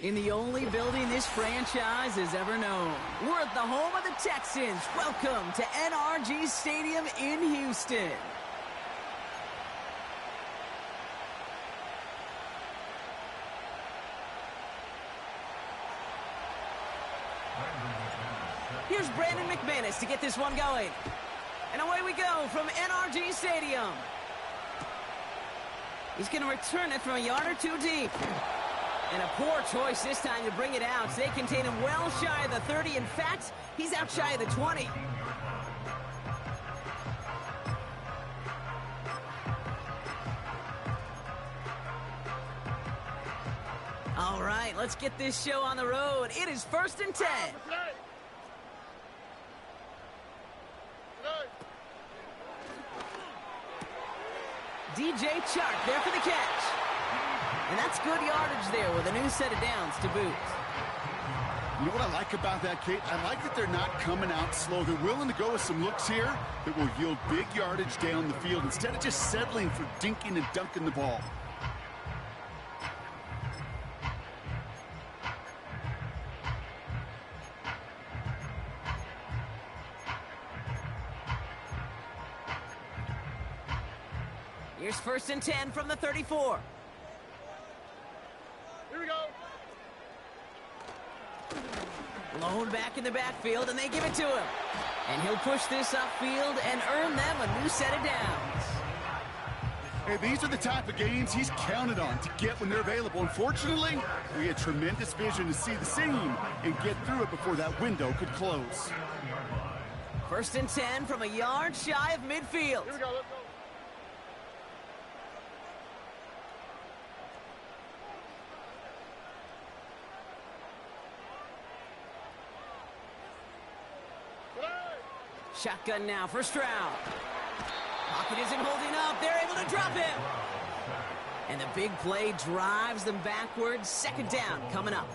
In the only building this franchise has ever known. We're at the home of the Texans. Welcome to NRG Stadium in Houston. Here's Brandon McManus to get this one going. And away we go from NRG Stadium. He's going to return it from a yard or two deep. And a poor choice this time to bring it out. So they contain him well shy of the 30. In fact, he's out shy of the 20. All right, let's get this show on the road. It is 1st and 10. DJ Chark there for the catch. And that's good yardage there with a new set of downs to boot. You know what I like about that, Kate? I like that they're not coming out slow. They're willing to go with some looks here that will yield big yardage down the field instead of just settling for dinking and dunking the ball. Here's 1st and 10 from the 34. Here we go. Blown back in the backfield, and they give it to him. And he'll push this upfield and earn them a new set of downs. Hey, these are the type of games he's counted on to get when they're available. Unfortunately, we had tremendous vision to see the seam and get through it before that window could close. 1st and 10 from a yard shy of midfield. Here we go, let's go. Shotgun now for Stroud. Pocket isn't holding up. They're able to drop him. And the big play drives them backwards. 2nd down coming up.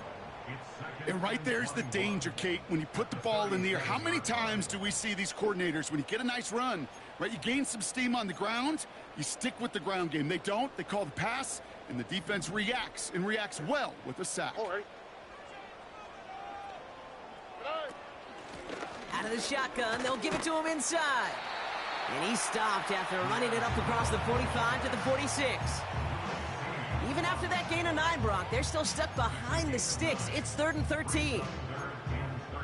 And right there's the danger, Kate, when you put the ball in the air. How many times do we see these coordinators, when you get a nice run, right, you gain some steam on the ground, you stick with the ground game. They don't. They call the pass, and the defense reacts, and reacts well with a sack. All right. Out of the shotgun, they'll give it to him inside. And he stopped after running it up across the 45 to the 46. Even after that gain of 9, Brock, they're still stuck behind the sticks. It's 3rd and 13.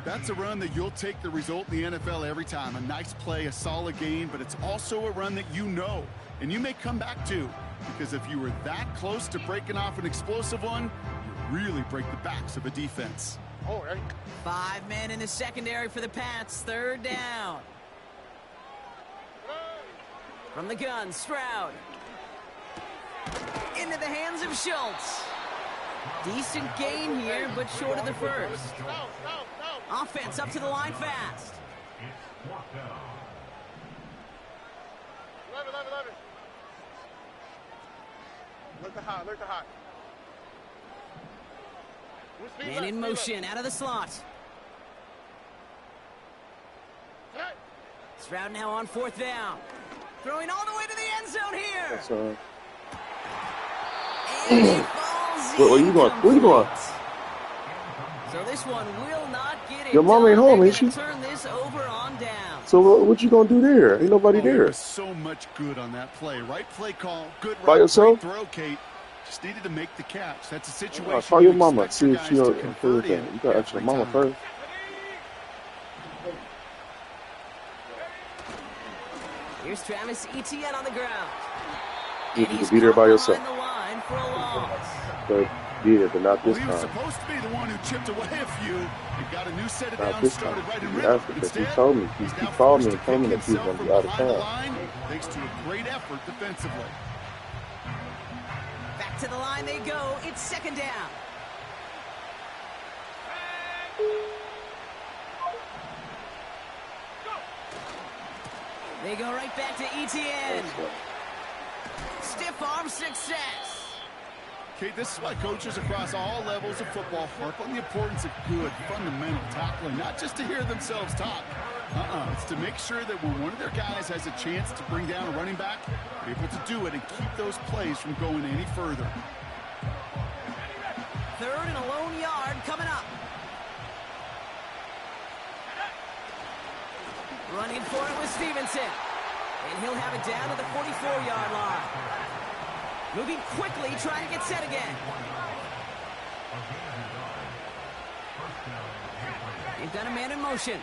That's a run that you'll take the result in the NFL every time. A nice play, a solid gain, but it's also a run that you know, and you may come back to, because if you were that close to breaking off an explosive one, you really break the backs of a defense. All right. 5 men in the secondary for the Pats. 3rd down. From the gun, Stroud. Into the hands of Schultz. Decent gain here, but short of the first. Offense up to the line fast. 11. Look the hot, Man in motion, out of the slot. Stroud now on 4th down. Throwing all the way to the end zone here. And it falls Where you going? Where you going? So this one will not get it. Your mom ain't home, ain't she? Turn this over on down. So what you gonna do there? Ain't nobody There there. was so much good on that play. Right play call, good By right yourself? throw, Kate. Just needed to make the catch. That's a situation. I'll call your mama. expect See your if she'll guys to include convert that. in You gotta ask your every mama time. first. Here's Travis Etienne on the ground. You And can he's be there by caught yourself. behind the line for a loss. But yeah, but not Well, this he was time. supposed to be the one who chipped away a few and got a new set of Not downs this time. started right in He rhythm. asked because he Instead, told me. he's He now called me forced and told me to that he was kick gonna be himself out of from behind the town. line, thanks to a great effort defensively. Back to the line they go. It's 2nd down. They go right back to Etienne. Stiff arm success. Okay, this is why coaches across all levels of football harp on the importance of good, fundamental tackling, not just to hear themselves talk. It's to make sure that when one of their guys has a chance to bring down a running back, they're able to do it and keep those plays from going any further. 3rd and a lone yard coming up. Running for it with Stevenson. And he'll have it down to the 44-yard line. Moving quickly, trying to get set again. They've got a man in motion.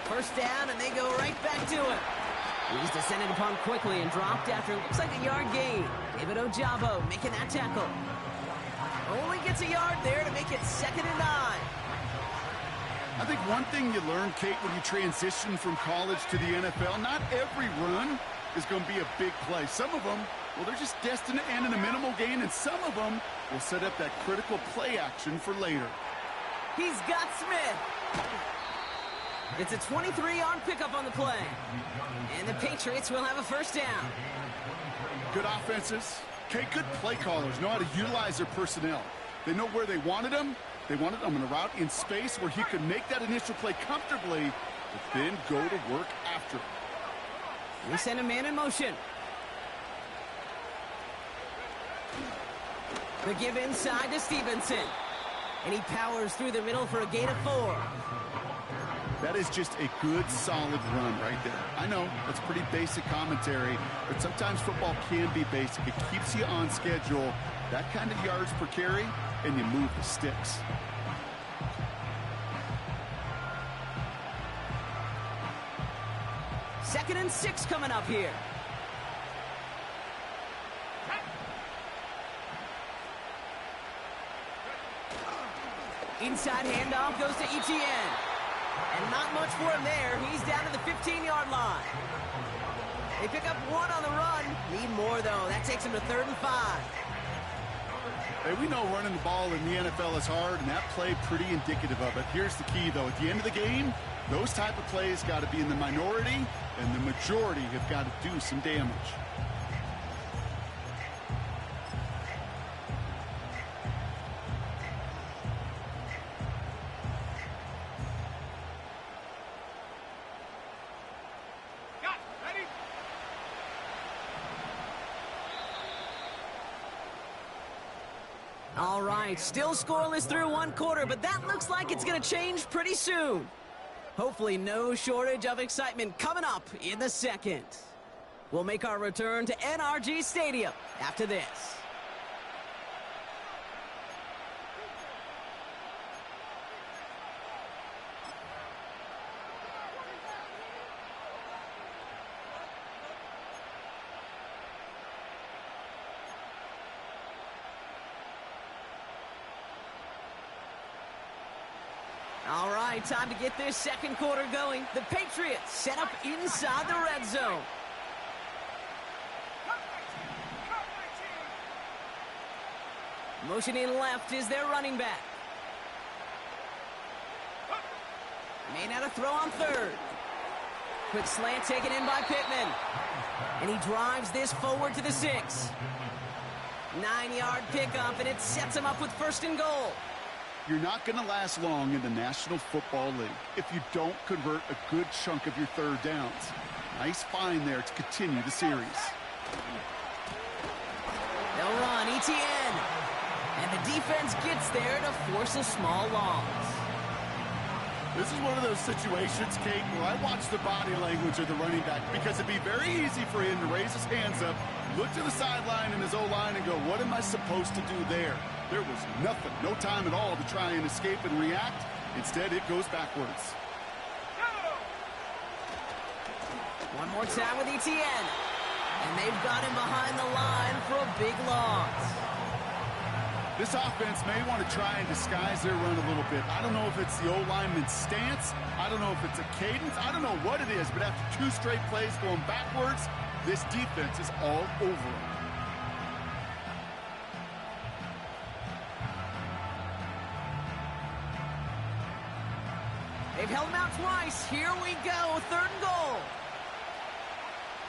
First down, and they go right back to it. He's descended upon quickly and dropped after it looks like a yard gain. David Ojabo making that tackle. Only gets a yard there to make it 2nd and 9. I think one thing you learn, Kate, when you transition from college to the NFL, not every run is going to be a big play. Some of them, well, they're just destined to end in a minimal gain, and some of them will set up that critical play action for later. He's got Smith. It's a 23-yard pickup on the play. And the Patriots will have a first down. Good offenses. Kate, good play callers know how to utilize their personnel. They know where they wanted them. They wanted him in a route in space where he could make that initial play comfortably, but then go to work after it. They send a man in motion. The give inside to Stevenson. And he powers through the middle for a gain of 4. That is just a good, solid run right there. I know, that's pretty basic commentary, but sometimes football can be basic. It keeps you on schedule. That kind of yards per carry, and you move the sticks. Second and 6 coming up here. Inside handoff goes to Etienne. And not much for him there. He's down to the 15-yard line. They pick up 1 on the run. Need more, though. That takes him to 3rd and 5. Hey, we know running the ball in the NFL is hard, and that play pretty indicative of it. Here's the key, though. At the end of the game, those type of plays got to be in the minority, and the majority have got to do some damage. All right, still scoreless through 1 quarter, but that looks like it's going to change pretty soon. Hopefully no shortage of excitement coming up in the 2nd. We'll make our return to NRG Stadium after this. All right, time to get this 2nd quarter going. The Patriots set up inside the red zone. Motioning left is their running back. May not have throw on 3rd. Quick slant taken in by Pittman. And he drives this forward to the 6. 9-yard pickup, and it sets him up with 1st and goal. You're not going to last long in the National Football League if you don't convert a good chunk of your 3rd downs. Nice find there to continue the series. They'll run Etienne. And the defense gets there to force a small loss. This is one of those situations, Kate, where I watch the body language of the running back because it'd be very easy for him to raise his hands up, look to the sideline in his O-line and go, what am I supposed to do there? There was nothing, no time at all to try and escape and react. Instead, it goes backwards. One more time with Etienne. And they've got him behind the line for a big loss. This offense may want to try and disguise their run a little bit. I don't know if it's the O-lineman's stance. I don't know if it's a cadence. I don't know what it is, but after 2 straight plays going backwards, this defense is all over them. They've held him out twice. Here we go. 3rd and goal.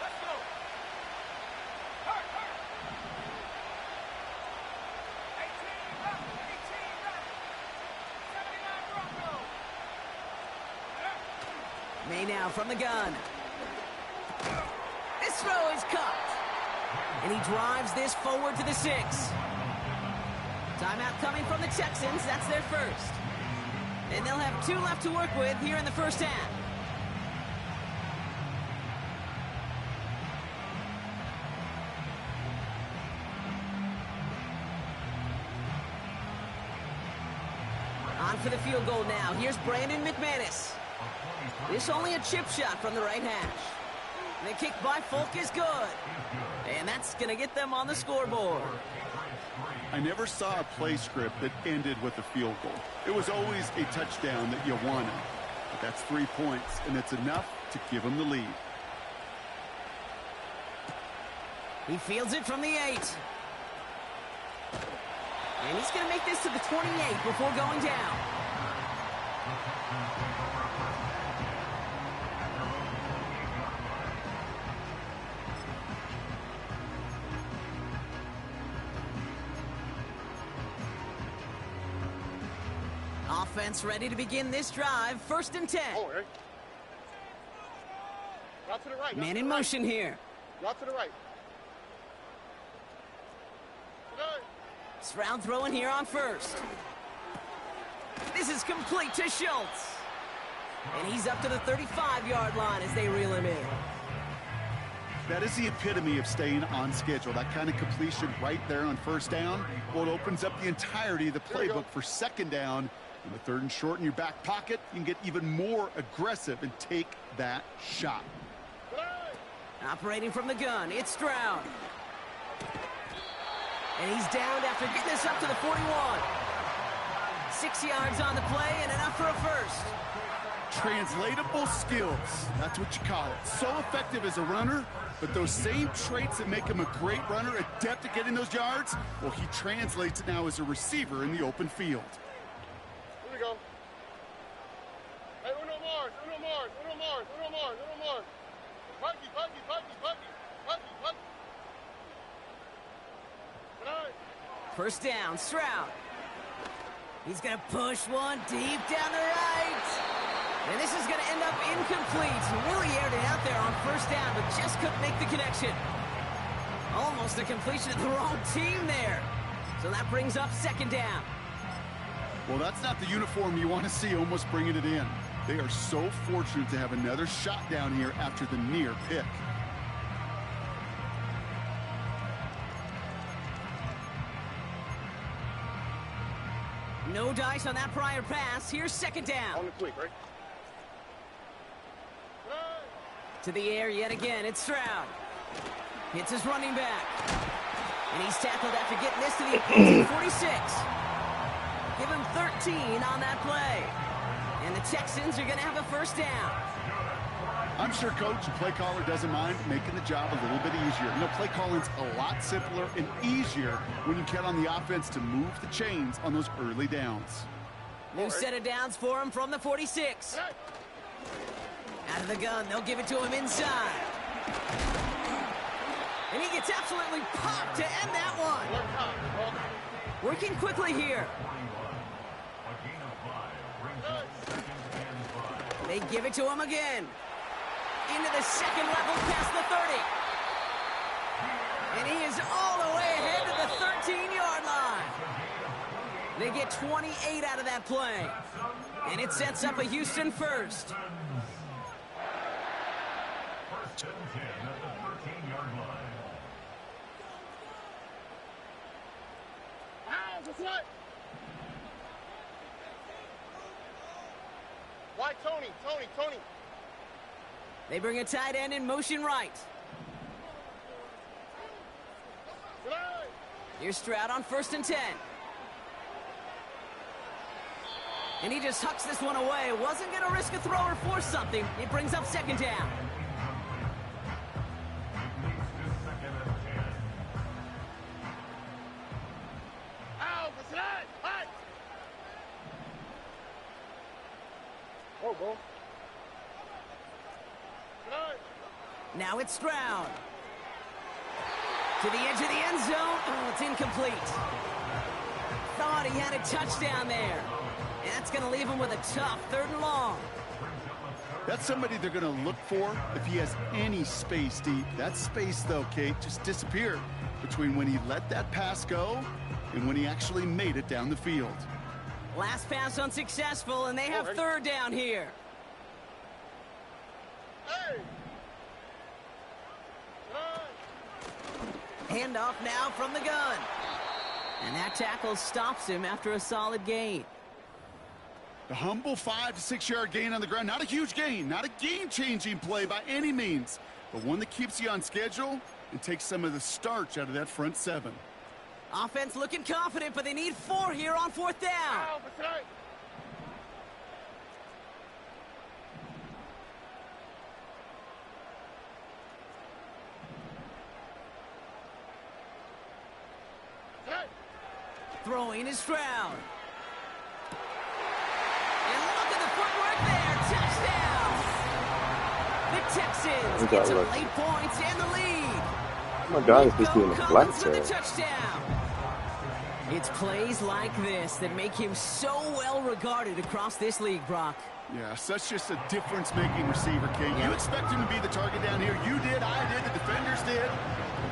Let's go. Hurt. 18 up. 79 Bronco. May now from the gun. This throw is cut. And he drives this forward to the 6. Timeout coming from the Texans. That's their first. And they'll have 2 left to work with here in the first half. On for the field goal now. Here's Brandon McManus. This only a chip shot from the right hash. The kick by Folk is good. And that's going to get them on the scoreboard. I never saw a play script that ended with a field goal. It was always a touchdown that you wanted. But that's 3 points, and it's enough to give them the lead. He fields it from the 8. And he's going to make this to the 28 before going down. Offense ready to begin this drive. 1st and 10. Oh, Eric. Drop to the right. Man in motion here. Drop to the right. Stroud throwing here on 1st. This is complete to Schultz. And he's up to the 35-yard line as they reel him in. That is the epitome of staying on schedule. That kind of completion right there on 1st down. Well, it opens up the entirety of the playbook for 2nd down. And the 3rd and short in your back pocket, you can get even more aggressive and take that shot. Operating from the gun, it's Stroud. And he's downed after getting this up to the 41. 6 yards on the play and enough for a first. Translatable skills. That's what you call it. So effective as a runner, but those same traits that make him a great runner, adept at getting those yards, well, he translates it now as a receiver in the open field. Here we go. Hey, Uno Mars, Uno Mars, Uno Mars, Uno Mars, Uno Mars. Puggy, Puggy, Puggy, Puggy, Puggy, Puggy. 1st down, Stroud. He's going to push one deep down the right. And this is going to end up incomplete. Really aired it out there on 1st down, but just couldn't make the connection. Almost a completion of the wrong team there. So that brings up 2nd down. Well, that's not the uniform you want to see almost bringing it in. They are so fortunate to have another shot down here after the near pick. No dice on that prior pass. Here's 2nd down. On the quick, right? To the air yet again. It's Stroud. Hits his running back. And he's tackled after getting this to the opposing 46. Give him 13 on that play. And the Texans are going to have a 1st down. I'm sure coach and play caller doesn't mind making the job a little bit easier. You know, play calling's a lot simpler and easier when you count on the offense to move the chains on those early downs. New set of downs for him from the 46. Out of the gun, they'll give it to him inside. And he gets absolutely popped to end that one. Working quickly here. They give it to him again. Into the 2nd level past the 30. And he is all the way ahead to the 13-yard line. They get 28 out of that play. And it sets up a Houston 1st. Why, Tony, Tony, Tony. They bring a tight end in motion right. Here's Stroud on 1st and 10. And he just hucks this one away. Wasn't going to risk a throw or force something. It brings up 2nd down. Oh, bro. Now it's Stroud. To the edge of the end zone. Oh, it's incomplete. Thought he had a touchdown there. And that's going to leave him with a tough 3rd and long. That's somebody they're going to look for if he has any space deep. That space, though, Kate, just disappeared between when he let that pass go and when he actually made it down the field. Last pass unsuccessful, and they have third down here. Hey! Handoff now from the gun. And that tackle stops him after a solid gain. The humble 5 to 6 yard gain on the ground. Not a huge gain, not a game-changing play by any means, but one that keeps you on schedule and takes some of the starch out of that front 7. Offense looking confident, but they need 4 here on 4th down. Throwing is Stroud. And look at the footwork there. Touchdown. The Texans get some late points and the lead. Oh my God, is this doing a black for the touchdown. It's plays like this that make him so well regarded across this league, Brock. Yeah, such just a difference-making receiver, Kate. You expect him to be the target down here. You did, I did, the defenders did.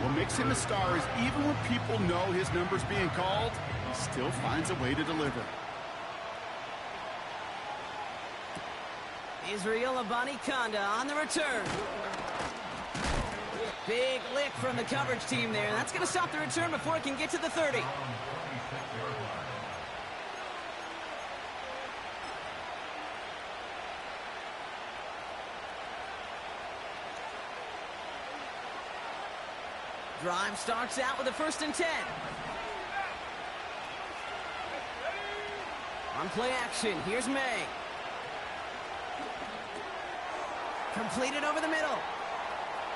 What makes him a star is even when people know his number's being called, he still finds a way to deliver. Israel Abanikanda on the return. Big lick from the coverage team there. That's going to stop the return before it can get to the 30. Drive starts out with a 1st and 10. On play action, here's May. Completed over the middle.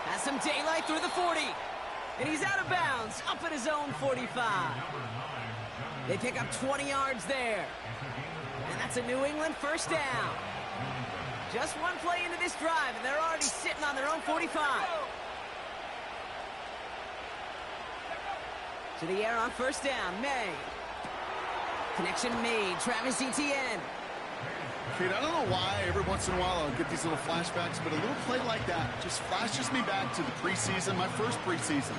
Has some daylight through the 40. And he's out of bounds, up at his own 45. They pick up 20 yards there. And that's a New England 1st down. Just one play into this drive, and they're already sitting on their own 45. To the air on 1st down, May. Connection made, Travis Etienne. Kate, I don't know why every once in a while I'll get these little flashbacks, but a little play like that just flashes me back to the preseason, my first preseason.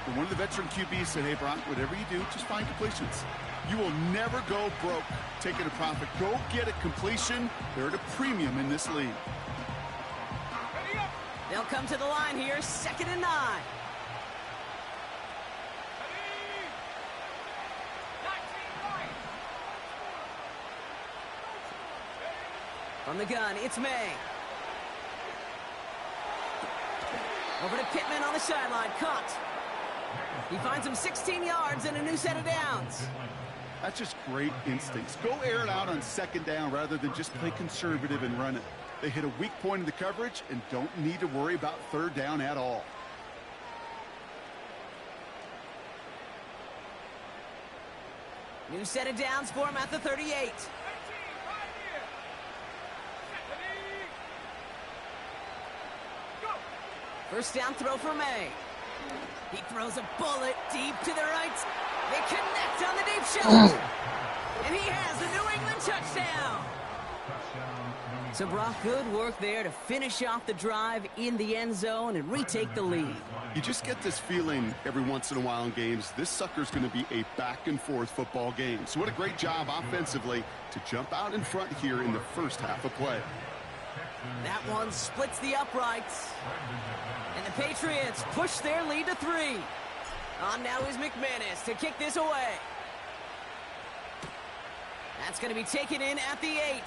And one of the veteran QBs said, hey, Brock, whatever you do, just find completions. You will never go broke taking a profit. Go get a completion. They're at a premium in this league. They'll come to the line here, 2nd and 9. From the gun, it's May. Over to Pittman on the sideline, caught. He finds him 16 yards and a new set of downs. That's just great instincts. Go air it out on 2nd down rather than just play conservative and run it. They hit a weak point in the coverage and don't need to worry about 3rd down at all. New set of downs for him at the 38. First down throw for May. He throws a bullet deep to the right. They connect on the deep shot. And he has a New England touchdown. So, Brock, good work there to finish off the drive in the end zone and retake the lead. You just get this feeling every once in a while in games, this sucker's going to be a back-and-forth football game. So what a great job offensively to jump out in front here in the first half of play. That one splits the uprights. And the Patriots push their lead to 3. On now is McManus to kick this away. That's going to be taken in at the 8.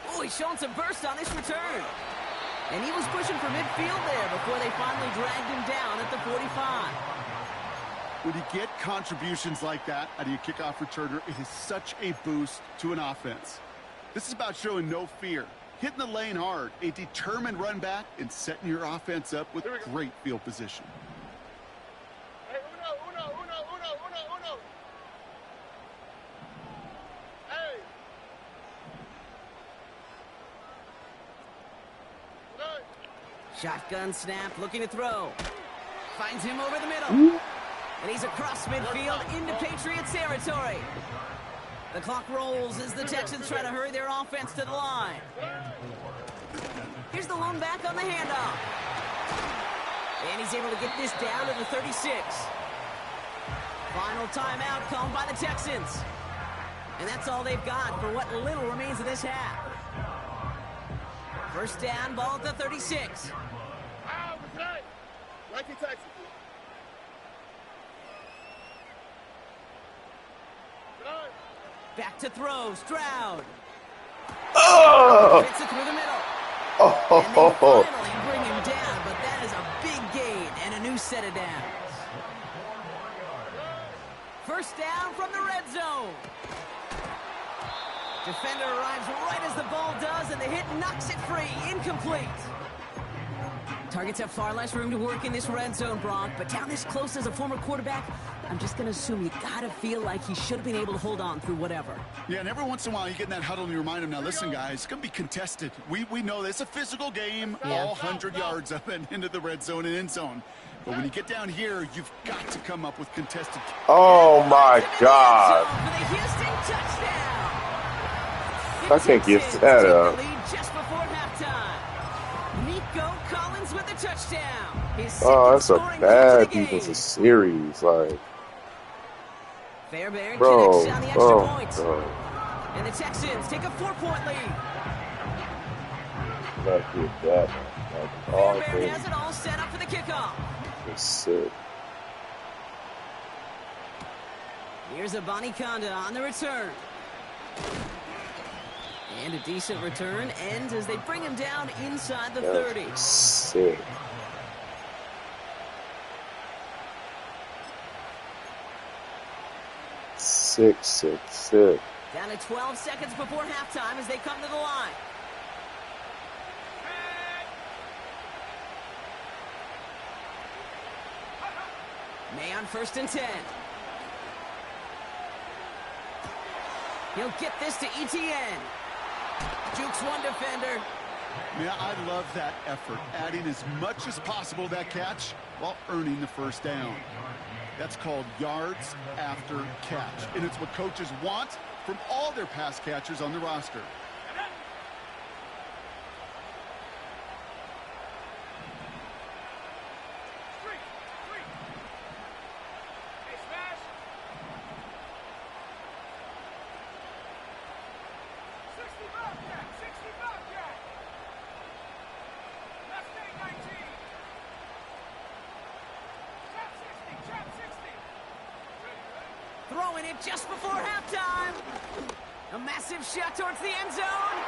Oh, he's showing some burst on this return. And he was pushing for midfield there before they finally dragged him down at the 45. When you get contributions like that out of your kickoff returner, it is such a boost to an offense. This is about showing no fear, hitting the lane hard, a determined run back, and setting your offense up with great field position. Hey, uno. Hey. Shotgun snap, looking to throw. Finds him over the middle. And he's across midfield into Patriots territory. The clock rolls as the Texans try to hurry their offense to the line. Here's the lone back on the handoff. And he's able to get this down to the 36. Final timeout called by the Texans. And that's all they've got for what little remains of this half. First down, ball at the 36. Nike Texas. Back to throw, Stroud. Oh! Fits it through the middle. Oh, And they ho, ho. finally bring him down, but that is a big gain and a new set of downs. First down from the red zone. Defender arrives right as the ball does, and the hit knocks it free. Incomplete. Targets have far less room to work in this red zone, Brock, but down this close as a former quarterback, I'm just going to assume you got to feel like he should have been able to hold on through whatever. Yeah, and every once in a while you get in that huddle and you remind him, now listen, guys, it's going to be contested. We know this. It's a physical game, all 100 yards up and into the red zone and end zone. But when you get down here, you've got to come up with contested. Oh, my God. For the Houston touchdown. I can't give that up. Just before halftime. Nico Collins with the touchdown. His Oh, that's a second scoring bad goal of the game. defensive series. Like, Fairbairn bro, connects on the extra bro, point. bro. And the Texans take a 4-point lead. Not give that. Like, all Fairbairn things has it all set up for the kickoff. is sick. Here's a Conda on the return. And a decent return ends as they bring him down inside the 30. That's sick. Sick. Down to 12 seconds before halftime as they come to the line. May on 1st and 10. He'll get this to ETN. Jukes one defender. Yeah, I love that effort, adding as much as possible to that catch while earning the first down. That's called yards after catch, and it's what coaches want from all their pass catchers on the roster. Throwing it just before halftime. A massive shot towards the end zone.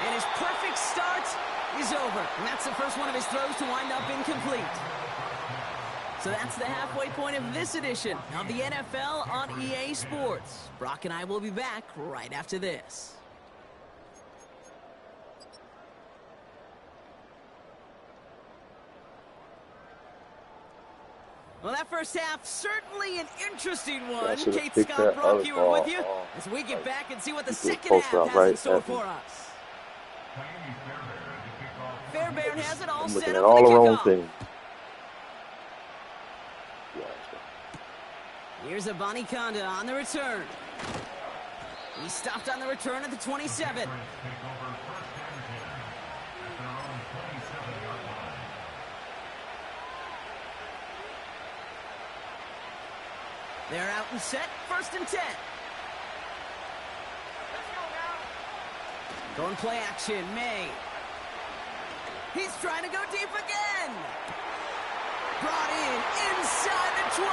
And his perfect start is over. And that's the first one of his throws to wind up incomplete. So that's the halfway point of this edition of the NFL on EA Sports. Brock and I will be back right after this. Well, that first half, certainly an interesting one. Kate, Scott, Brock, you were with you as we get back and see what the second half has in store for us. Fairbairn has it all set up for the kickoff. Here's a Conda on the return. He stopped on the return at the 27. They're out and set, 1st and 10. Going play action, May. He's trying to go deep again. Brought in inside the 20.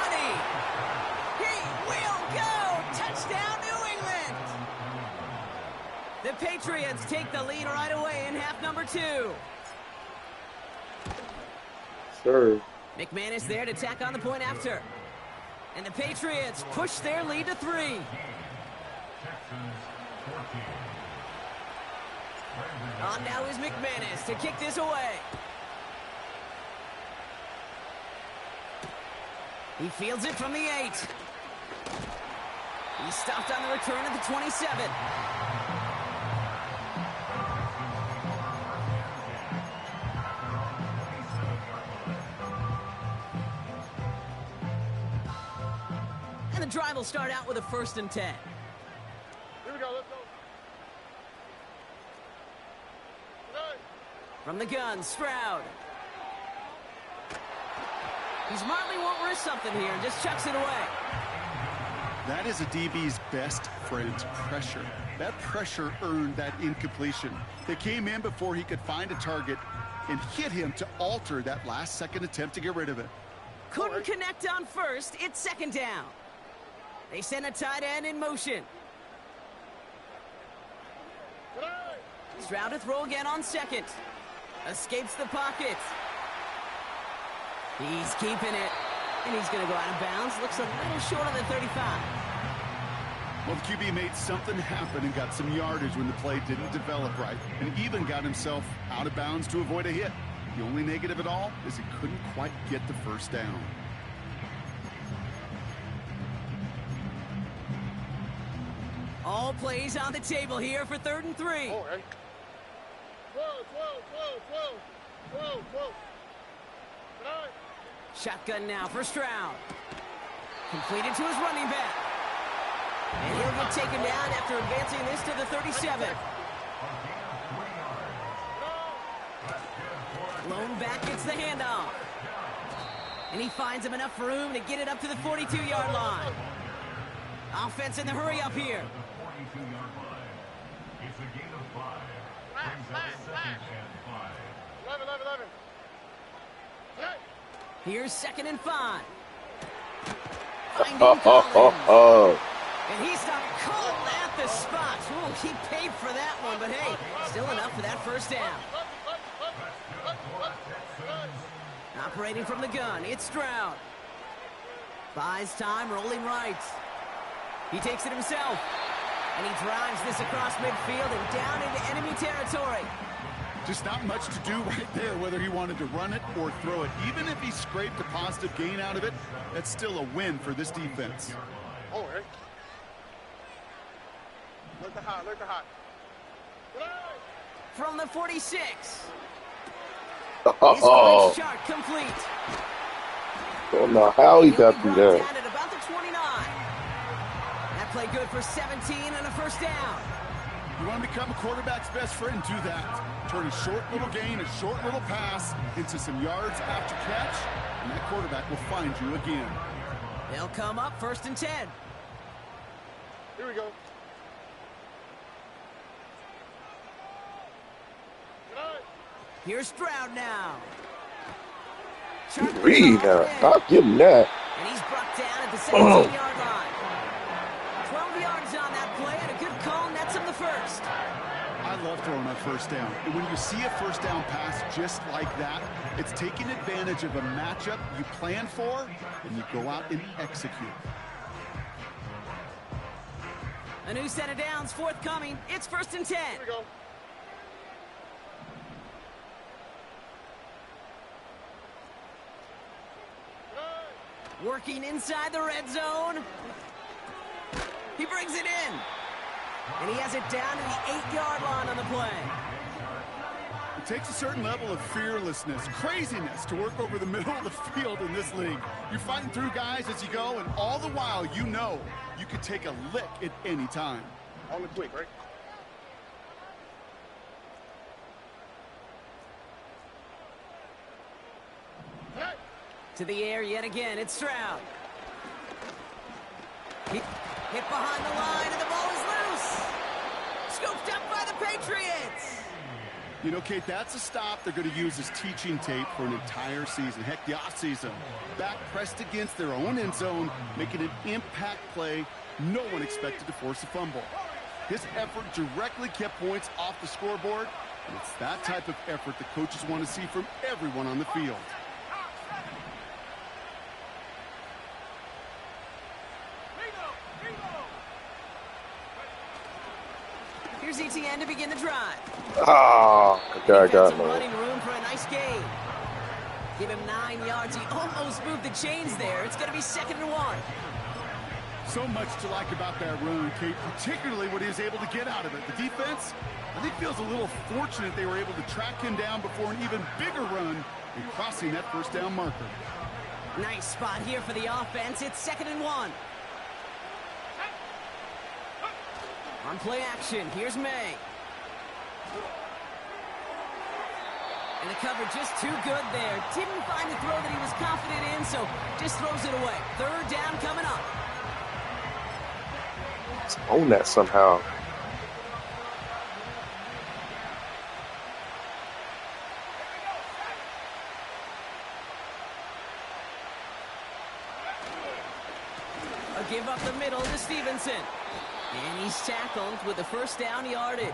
He will go. Touchdown, New England. The Patriots take the lead right away in half number 2. Sure. McManus there to tack on the point after. And the Patriots push their lead to 3. On now is McManus to kick this away. He fields it from the 8. He stopped on the return at the 27. And the drive will start out with a 1st and 10. Here we go, let's go. From the gun, Stroud. He smartly won't risk something here and just chucks it away. That is a DB's best friend, pressure. That pressure earned that incompletion. They came in before he could find a target and hit him to alter that last-second attempt to get rid of it. Couldn't connect on first. It's second down. They send a tight end in motion. Stroud to throw again on second. Escapes the pocket. He's keeping it. And he's going to go out of bounds. Looks a little short on the 35. Well, the QB made something happen and got some yardage when the play didn't develop right, and even got himself out of bounds to avoid a hit. The only negative at all is he couldn't quite get the first down. All plays on the table here for 3rd and 3. All right. Whoa. Shotgun now for Stroud. Completed to his running back. And he'll get taken down after advancing this to the 37. Lone back gets the handoff. And he finds him enough room to get it up to the 42-yard line. Offense in the hurry up here. It's a gain of 5. Brings up 2nd and 5. 11. Here's 2nd and 5. Finding Collins. And he's not called at the spot. Ooh, he paid for that one, but hey, still enough for that first down. Operating from the gun, it's Stroud. Buys time, rolling right. He takes it himself. And he drives this across midfield and down into enemy territory. Just not much to do right there, whether he wanted to run it or throw it. Even if he scraped a positive gain out of it, that's still a win for this defense. All right. Look the hot. From the 46. Oh, His quick shot complete. don't know how he got through Down that. at about the 29. That play good for 17 and a first down. You want to become a quarterback's best friend, do that. Turn a short little gain, a short little pass into some yards after catch, and that quarterback will find you again. They'll come up 1st and 10. Here we go. Here's Stroud now. Reed, I'll give him that. And he's brought down at the 17-yard line. 12 yards on that play, and a good call nets him the first. I love throwing on first down. And when you see a first down pass just like that, it's taking advantage of a matchup you plan for, and you go out and execute. A new set of downs forthcoming. It's 1st and 10. Here we go. Working inside the red zone. He brings it in. And he has it down to the 8-yard line on the play. It takes a certain level of fearlessness, craziness to work over the middle of the field in this league. You're fighting through guys as you go, and all the while you know you could take a lick at any time. On the quick, right? To the air yet again, it's Stroud. Hit behind the line, and the ball is loose. Scooped up by the Patriots. You know, Kate, that's a stop they're going to use as teaching tape for an entire season. Heck, the offseason. Back pressed against their own end zone, making an impact play. No one expected to force a fumble. His effort directly kept points off the scoreboard, and it's that type of effort the coaches want to see from everyone on the field. Here's ETN to begin the drive. Ah, okay, I got Some him. running room for a nice gain. Give him 9 yards. He almost moved the chains there. It's going to be 2nd and 1. So much to like about that run, Kate, particularly what he was able to get out of it. The defense, I think, feels a little fortunate they were able to track him down before an even bigger run and crossing that first down marker. Nice spot here for the offense. It's 2nd and 1. On play action, here's May. And the cover just too good there. Didn't find the throw that he was confident in, so just throws it away. Third down coming up. Let's own that somehow. A give up the middle to Stevenson. And he's tackled with the first down yardage.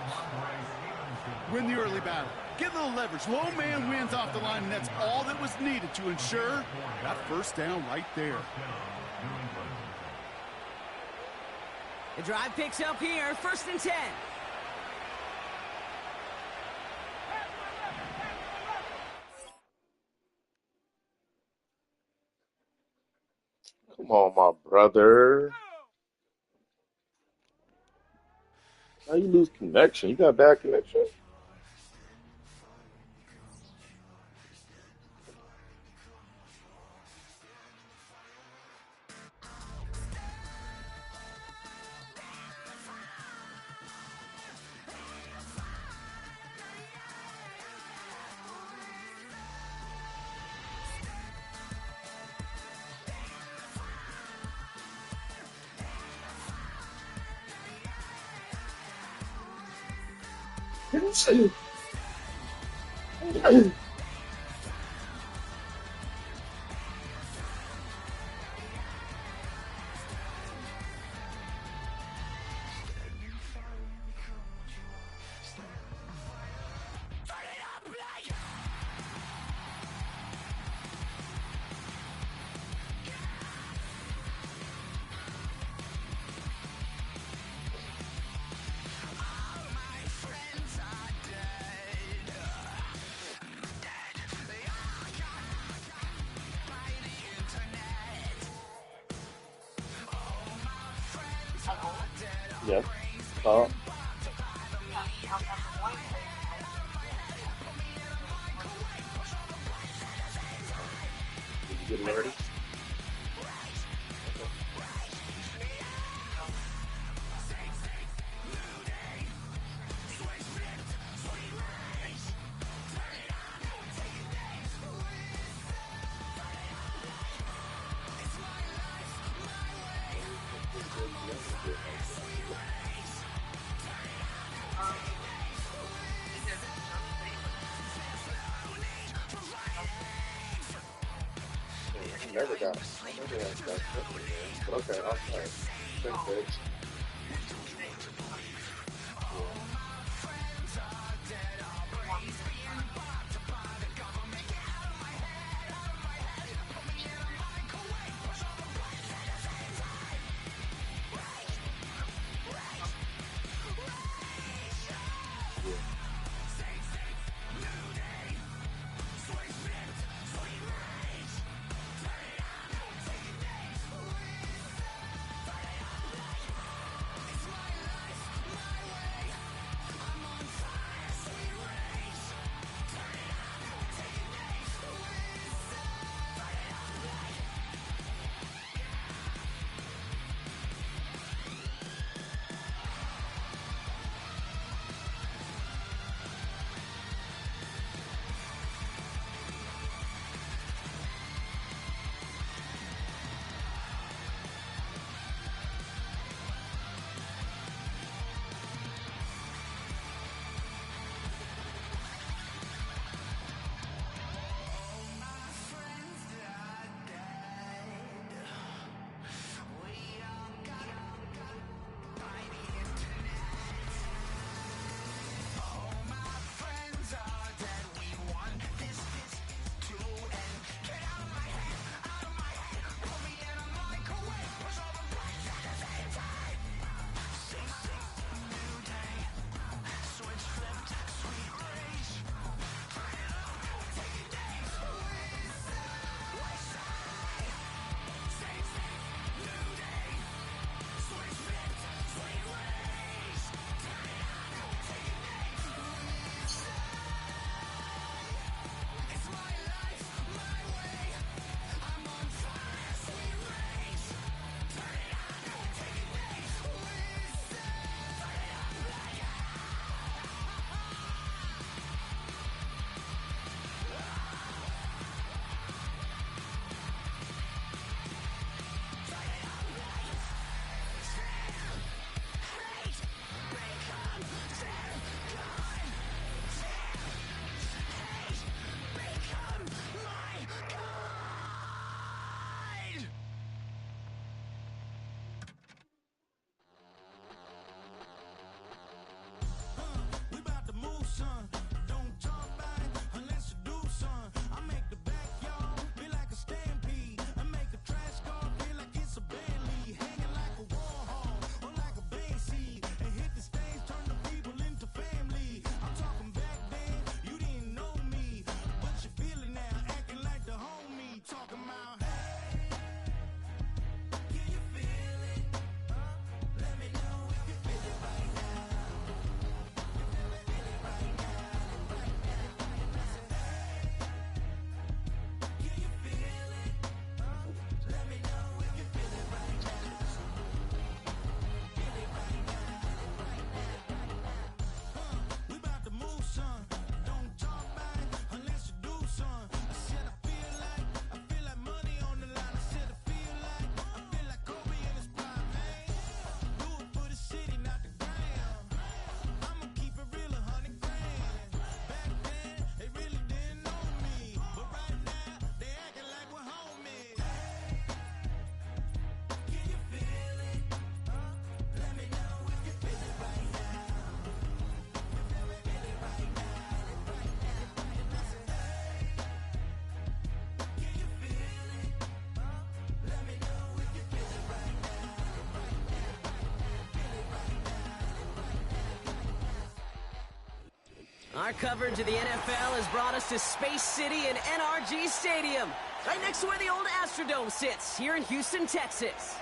Win the early battle. Get a little leverage. Low man wins off the line, and that's all that was needed to ensure that first down right there. The drive picks up here, 1st and 10. Come on, my brother. How you lose connection? You got bad connection? Yeah. Did you get it already? Never got it. Never got it. But okay, I'll try it. Thanks, Diggs. Our coverage of the NFL has brought us to Space City and NRG Stadium, right next to where the old Astrodome sits, here in Houston, Texas.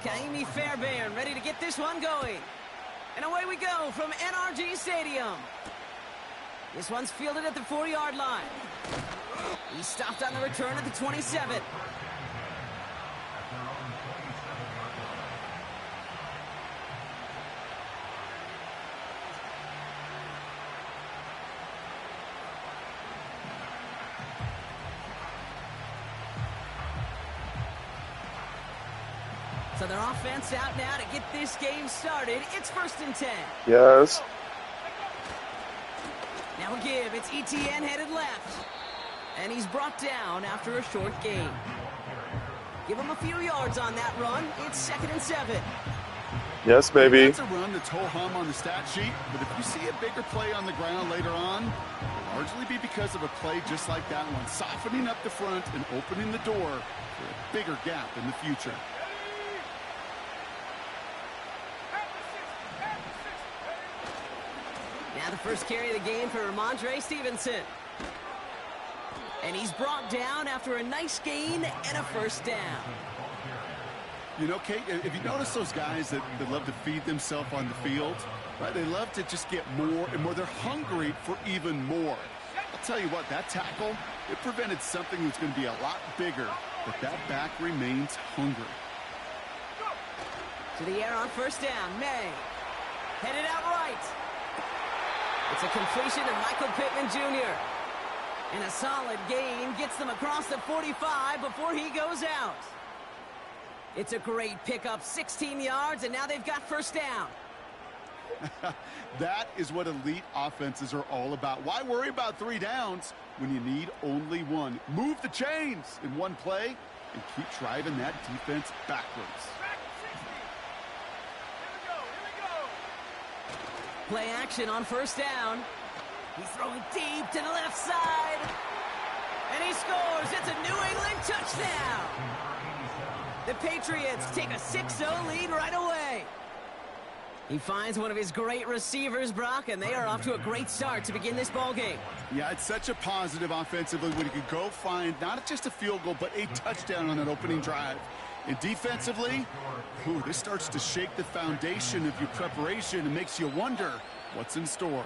Kaimi Fairbairn ready to get this one going. And away we go from NRG Stadium. This one's fielded at the 4-yard line. He stopped on the return at the 27. So their offense out now to get this game started. It's 1st and 10. Yes. Now a give. It's ETN headed left. And he's brought down after a short gain. Give him a few yards on that run. It's 2nd and 7. Yes, baby. That's a run that's ho-hum on the stat sheet, but if you see a bigger play on the ground later on, it'll largely be because of a play just like that one, softening up the front and opening the door for a bigger gap in the future. Now the first carry of the game for Ramondre Stevenson. And he's brought down after a nice gain and a 1st down. You know, Kate, if you notice those guys that love to feed themselves on the field, right? They love to just get more and more. They're hungry for even more. I'll tell you what, that tackle, it prevented something that's going to be a lot bigger, but that back remains hungry. To the air on 1st down, May. Headed out right. It's a completion to Michael Pittman Jr. And a solid gain gets them across the 45 before he goes out. It's a great pickup, 16 yards, and now they've got 1st down. That is what elite offenses are all about. Why worry about 3 downs when you need only 1? Move the chains in one play and keep driving that defense backwards. Play action on 1st down. He's throwing deep to the left side. And he scores. It's a New England touchdown. The Patriots take a 6-0 lead right away. He finds one of his great receivers, Brock, and they are off to a great start to begin this ballgame. Yeah, it's such a positive offensively when he could go find not just a field goal, but a touchdown on that opening drive. And defensively, this starts to shake the foundation of your preparation and makes you wonder what's in store.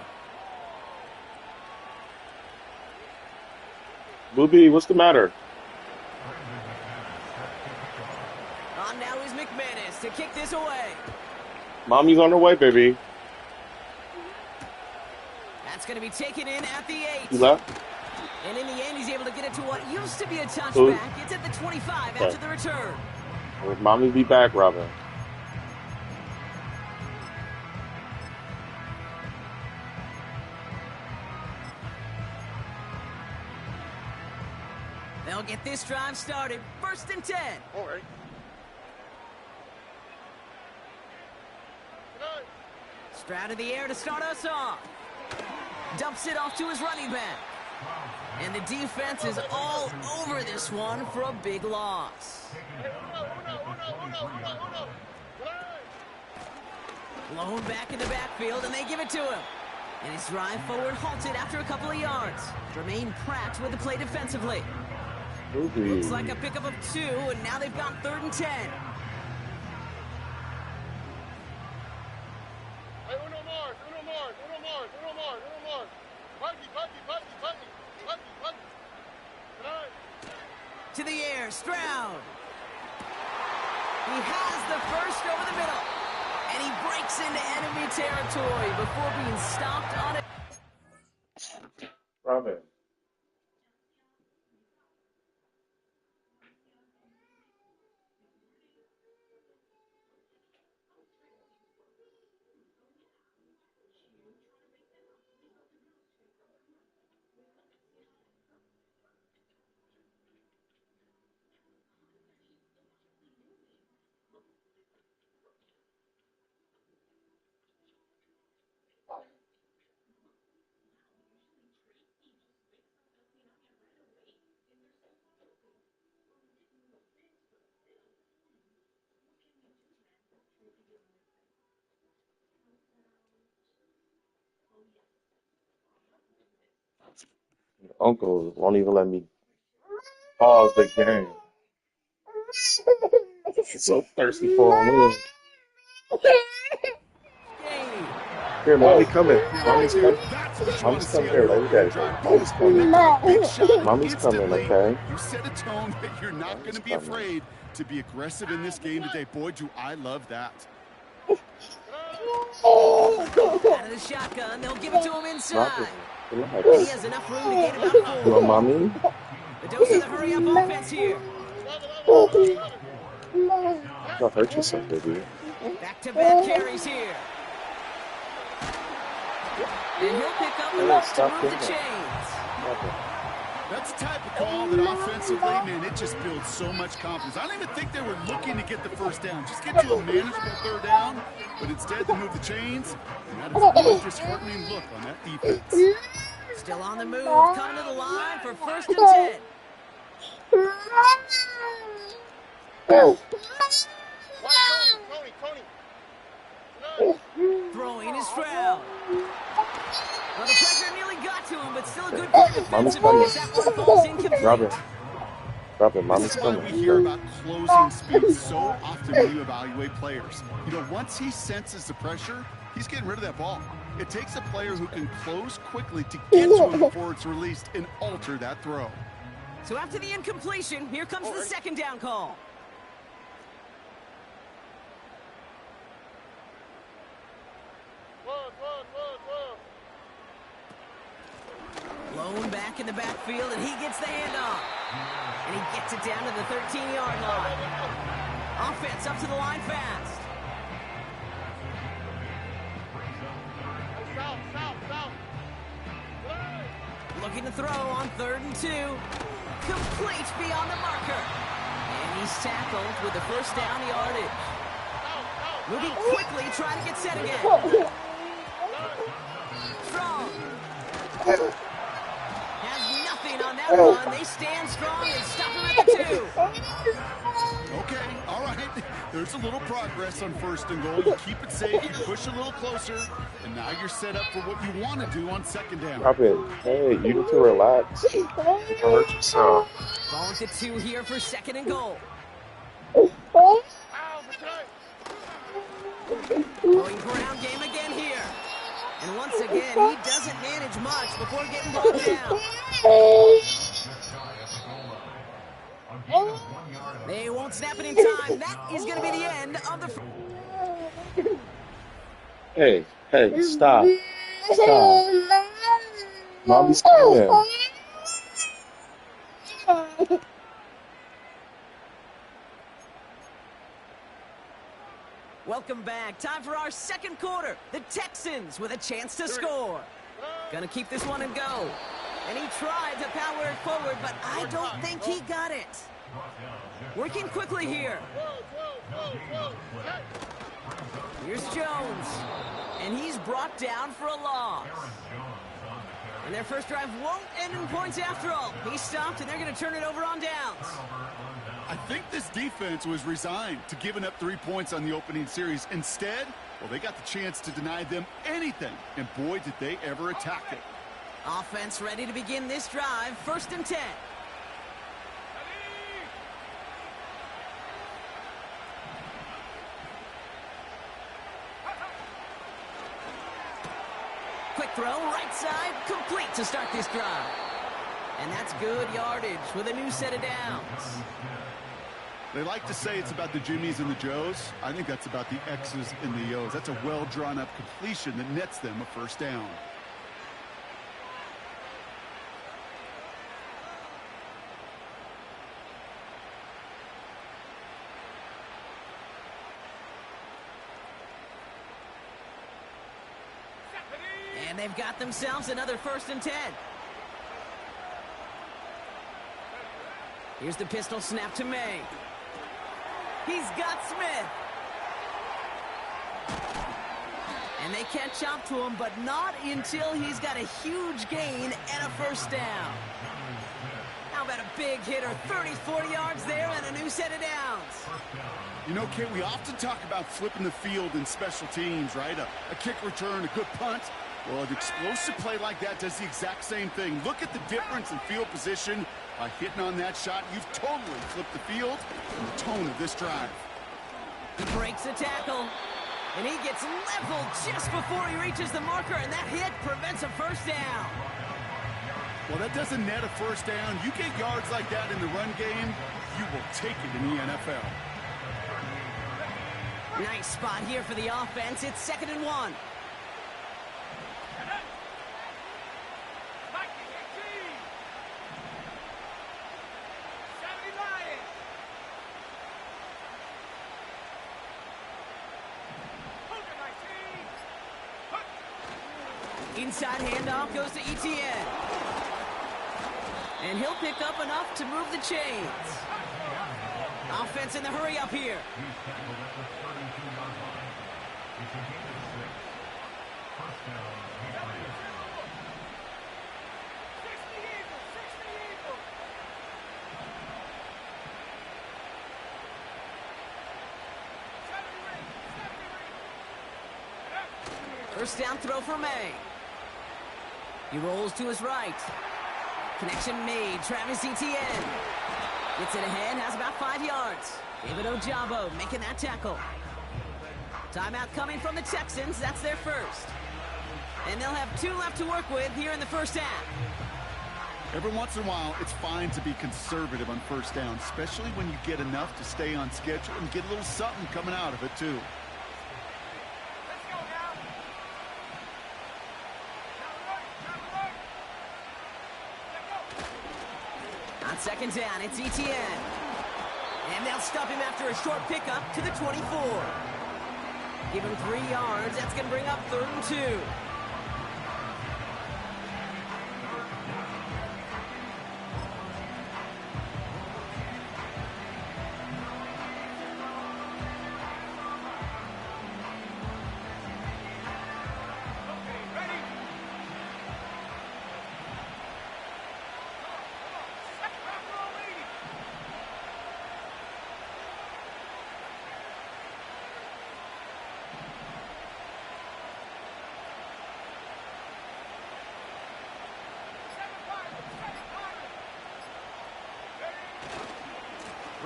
Booby, what's the matter? On now is McManus to kick this away. Mommy's on her way, baby. That's going to be taken in at the 8. You left? And in the end, he's able to get it to what used to be a touchback. It's at the 25 after the return. Mommy be back, Robin. They'll get this drive started. 1st and 10. All right. Stroud in the air to start us off. Dumps it off to his running back. And the defense is all over this one for a big loss. Blown back in the backfield, and they give it to him. And his drive forward halted after a couple of yards. Jermaine Pratt with the play defensively. Looks like a pickup of 2, and now they've got 3rd and 10. To the air, Stroud. He has the first over the middle. And he breaks into enemy territory before being stopped on it. Robin. Uncle won't even let me pause the game. He's so thirsty for a win. Game. Here, mommy coming. Now, right Mommy's there, coming. that's what you want to Mommy's see coming on here. your Lady opening daddy, baby. drive. Boom, Mommy's connect coming. with a big shot Mommy's coming, instantly. okay? You set a tone that you're not going Mommy's to be coming. afraid to be aggressive in this game today. Boy, do I love that. Out of the shotgun, they'll give it to him Robin, inside. relax. And he has enough room to gain about Come on, 4. mommy. The dose of the hurry-up offense here. Don't hurt yourself, baby. Back-to-back carries here. And he'll pick up Hey, enough to stop move doing the that. chains. Stop it. That's the type of call that offensively, man, it just builds so much confidence. I don't even think they were looking to get the first down. Just get to a manageable third down, but instead they move the chains. And that is one disheartening look on that defense. Still on the move, coming to the line for 1st and 10. Tony. Throwing is Stroud. Well, the pressure nearly got to him, but still a good play Mommy's defensively coming. as that one falls incomplete. Robin, mommy's This is why coming. we hear about closing speed so often when you evaluate players. You know, once he senses the pressure, he's getting rid of that ball. It takes a player who can close quickly to get to him before it's released and alter that throw. So after the incompletion, here comes the 2nd down call. Blown back in the backfield, and he gets the handoff. And he gets it down to the 13-yard line. Offense up to the line fast. Looking to throw on 3rd and 2. Complete beyond the marker. And he's tackled with the 1st down yardage. Moving quickly, trying to get set again. Strong. Has nothing on that run. They stand strong and stop him at the 2. Okay, all right. There's a little progress on 1st and goal. You keep it safe, you push a little closer, and now you're set up for what you want to do on 2nd down. Robin, hey, you need to relax. Don't hurt yourself. Ball at the 2 here for 2nd and goal. Going ground game again here. And once again, he doesn't manage much before getting brought down. They won't snap it in time. That is going to be the end of the... Hey, stop. Stop. Mommy's coming. Welcome back. Time for our 2nd quarter. The Texans with a chance to score. Gonna keep this one and go. And he tried to power it forward, but I don't think he got it. Working quickly here. Here's Jones. And he's brought down for a loss. And their first drive won't end in points after all. He stopped, and they're going to turn it over on downs. I think this defense was resigned to giving up 3 points on the opening series. Instead, well, they got the chance to deny them anything. And boy, did they ever attack it. Offense ready to begin this drive. 1st and 10. Quick throw, right side, complete to start this drive. And that's good yardage with a new set of downs. They like to say it's about the Jimmies and the Joes. I think that's about the X's and the O's. That's a well-drawn-up completion that nets them a 1st down. And they've got themselves another 1st and 10. Here's the pistol snap to May. He's got Smith. And they catch up to him, but not until he's got a huge gain and a 1st down. How about a big hitter, 30, 40 yards there and a new set of downs. You know, Kate, we often talk about flipping the field in special teams, right? A kick return, a good punt. Well, an explosive play like that does the exact same thing. Look at the difference in field position. By hitting on that shot, you've totally flipped the field and the tone of this drive. He breaks the tackle, and he gets leveled just before he reaches the marker, and that hit prevents a first down. Well, that doesn't net a first down. You get yards like that in the run game, you will take it in the NFL. Nice spot here for the offense. It's 2nd and 1. Inside handoff goes to Etienne. And he'll pick up enough to move the chains. Offense in the hurry up here. He's tackled at the 32-yard line. It's a gain of 6. First down, Patriots. First down throw for May. He rolls to his right. Connection made. Travis Etienne gets it ahead, has about 5 yards. David Ojabo making that tackle. Timeout coming from the Texans. That's their first. And they'll have 2 left to work with here in the first half. Every once in a while, it's fine to be conservative on first down, especially when you get enough to stay on schedule and get a little something coming out of it, too. On second down, it's Etienne. And they'll stop him after a short pickup to the 24. Give him 3 yards. That's going to bring up 3rd and 2.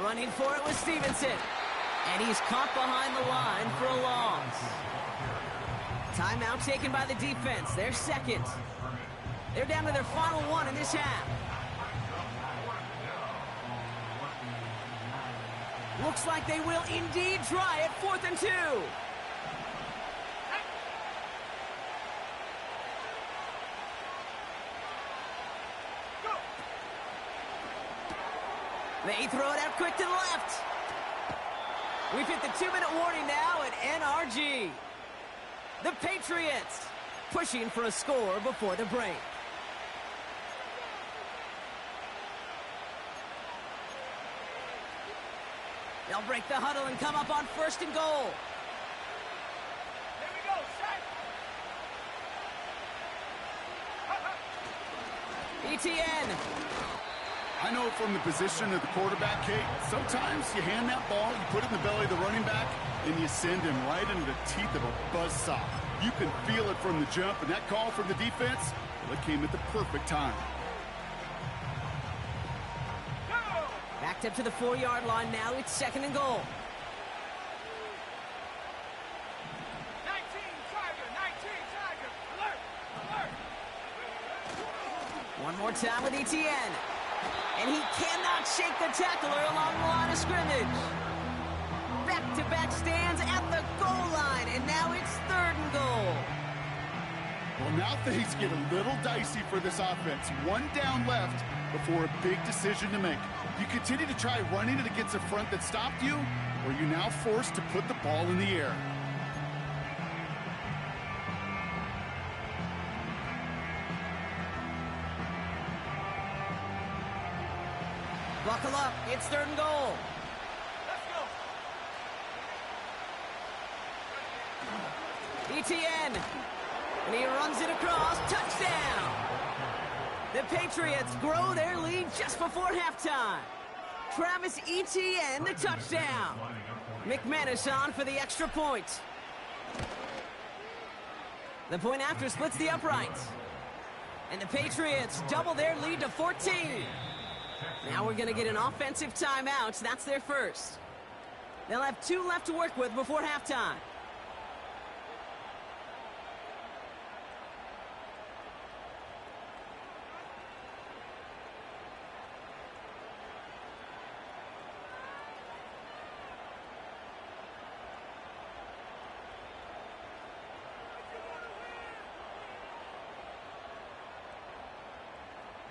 Running for it was Stevenson. And he's caught behind the line for a loss. Timeout taken by the defense. They're second. They're down to their final 1 in this half. Looks like they will indeed try it. 4th and 2. They throw it out quick to the left. We've hit the 2-minute warning now at NRG. The Patriots pushing for a score before the break. They'll break the huddle and come up on 1st and goal. Here we go, set. Etienne. I know from the position of the quarterback, Kate, sometimes you hand that ball, you put it in the belly of the running back, and you send him right into the teeth of a buzzsaw. You can feel it from the jump, and that call from the defense, well, it came at the perfect time. Backed up to the 4-yard line now. It's 2nd and goal. 19 Tiger, alert, alert. One more time with Etienne. And he cannot shake the tackler along the line of scrimmage. Back-to-back stands at the goal line, and now it's 3rd and goal. Well, now things get a little dicey for this offense. 1 down left before a big decision to make. You continue to try running it against a front that stopped you, or are you now forced to put the ball in the air? Buckle up. It's 3rd and goal. Let's go. Etienne. And he runs it across. Touchdown. The Patriots grow their lead just before halftime. Travis Etienne, the touchdown. McManus on for the extra point. The point after splits the uprights. And the Patriots double their lead to 14. Now we're going to get an offensive timeout. That's their first. They'll have 2 left to work with before halftime.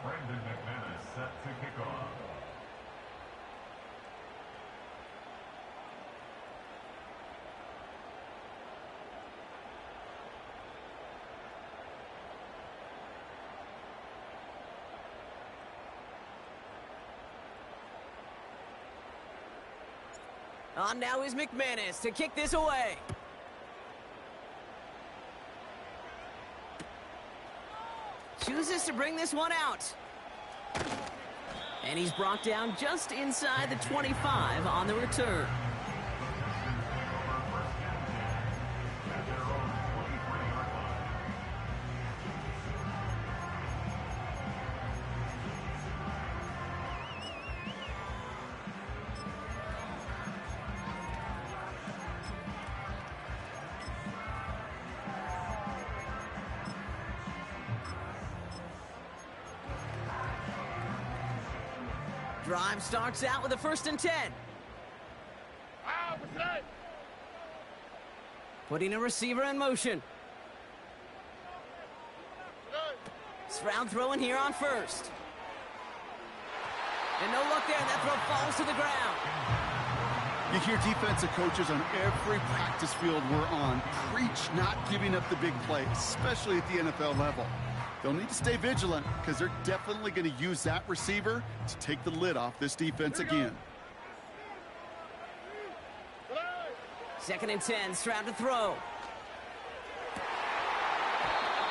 Brandon McManus set to kick off. On now is McManus to kick this away. Chooses to bring this one out. And he's brought down just inside the 25 on the return. Drive starts out with a 1st and 10. Putting a receiver in motion. Stroud throwing here on 1st. And no look there. That throw falls to the ground. You hear defensive coaches on every practice field we're on preach not giving up the big play, especially at the NFL level. They'll need to stay vigilant because they're definitely going to use that receiver to take the lid off this defense again. 2nd and 10, Stroud to throw.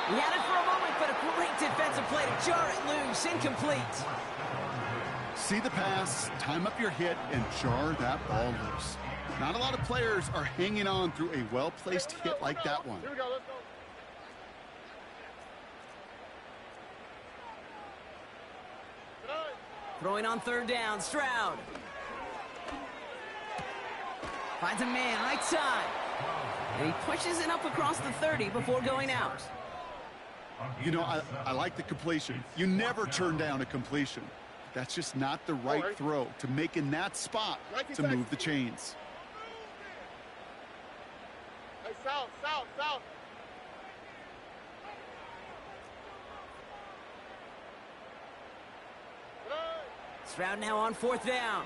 He had it for a moment, but a great defensive play to jar it loose, incomplete. See the pass, time up your hit, and jar that ball loose. Not a lot of players are hanging on through a well-placed hit like that one. Here we go, let's go. Throwing on 3rd down, Stroud. Finds a man right side. And he pushes it up across the 30 before going out. You know, I like the completion. You never turn down a completion. That's just not the right throw to make in that spot to move the chains. Hey, south. Stroud now on 4th down.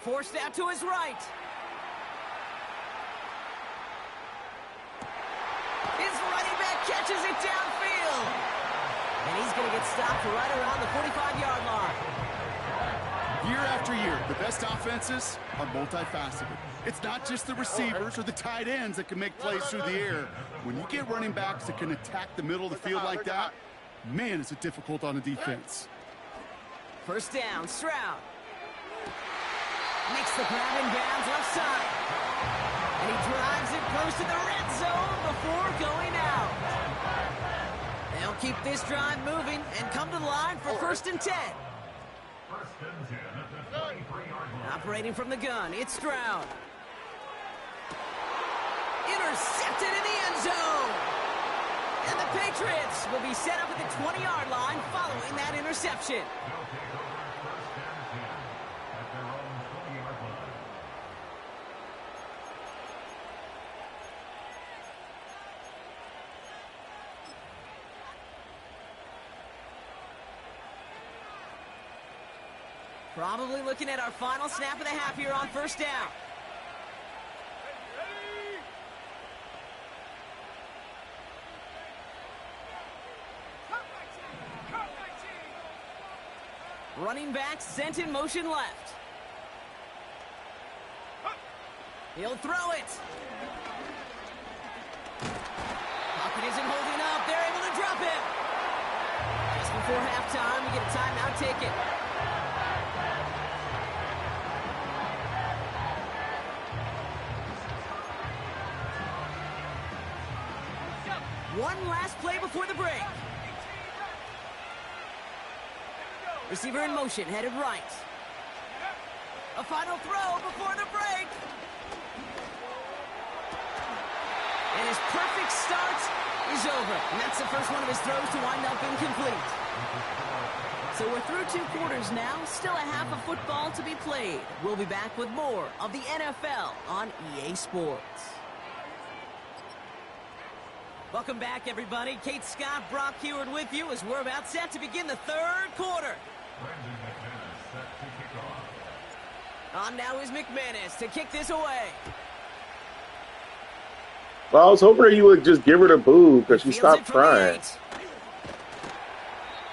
Forced out to his right. His running back catches it downfield. And he's going to get stopped right around the 45-yard line. Year after year, the best offenses are multifaceted. It's not just the receivers or the tight ends that can make plays through the air. When you get running backs that can attack the middle of the field like that, man, is it difficult on a defense. 1st down, Stroud. Makes the grab in bounds left side. And he drives it close to the red zone before going out. They'll keep this drive moving and come to the line for 1st and 10. 1st and 10 at the 23-yard line. Operating from the gun, it's Stroud. Intercepted in the end zone. And the Patriots will be set up at the 20-yard line following that interception. They'll take over 1st and 10 at their own 20-yard line. Probably looking at our final snap of the half here on 1st down. Running back sent in motion left. He'll throw it. Pocket isn't holding up. They're able to drop him. Just before halftime, we get a timeout taken. One last play before the break. Receiver in motion, headed right. A final throw before the break. And his perfect start is over. And that's the first one of his throws to wind up incomplete. So we're through 2 quarters now. Still a half of football to be played. We'll be back with more of the NFL on EA Sports. Welcome back, everybody. Kate Scott, Brock Heward with you as we're about set to begin the 3rd quarter. On now is McManus to kick this away. Well, I was hoping you would just give her the boo because she stopped crying.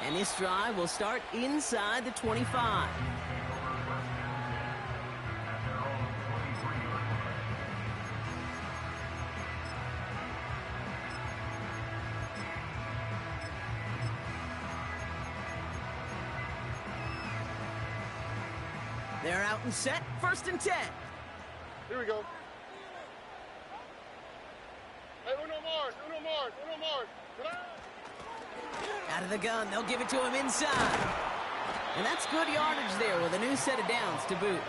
And this drive will start inside the 25. They're out and set, 1st and 10. Here we go. Hey, Uno Mars, Uno Mars, Uno Mars. Out of the gun, they'll give it to him inside. And that's good yardage there with a new set of downs to boot.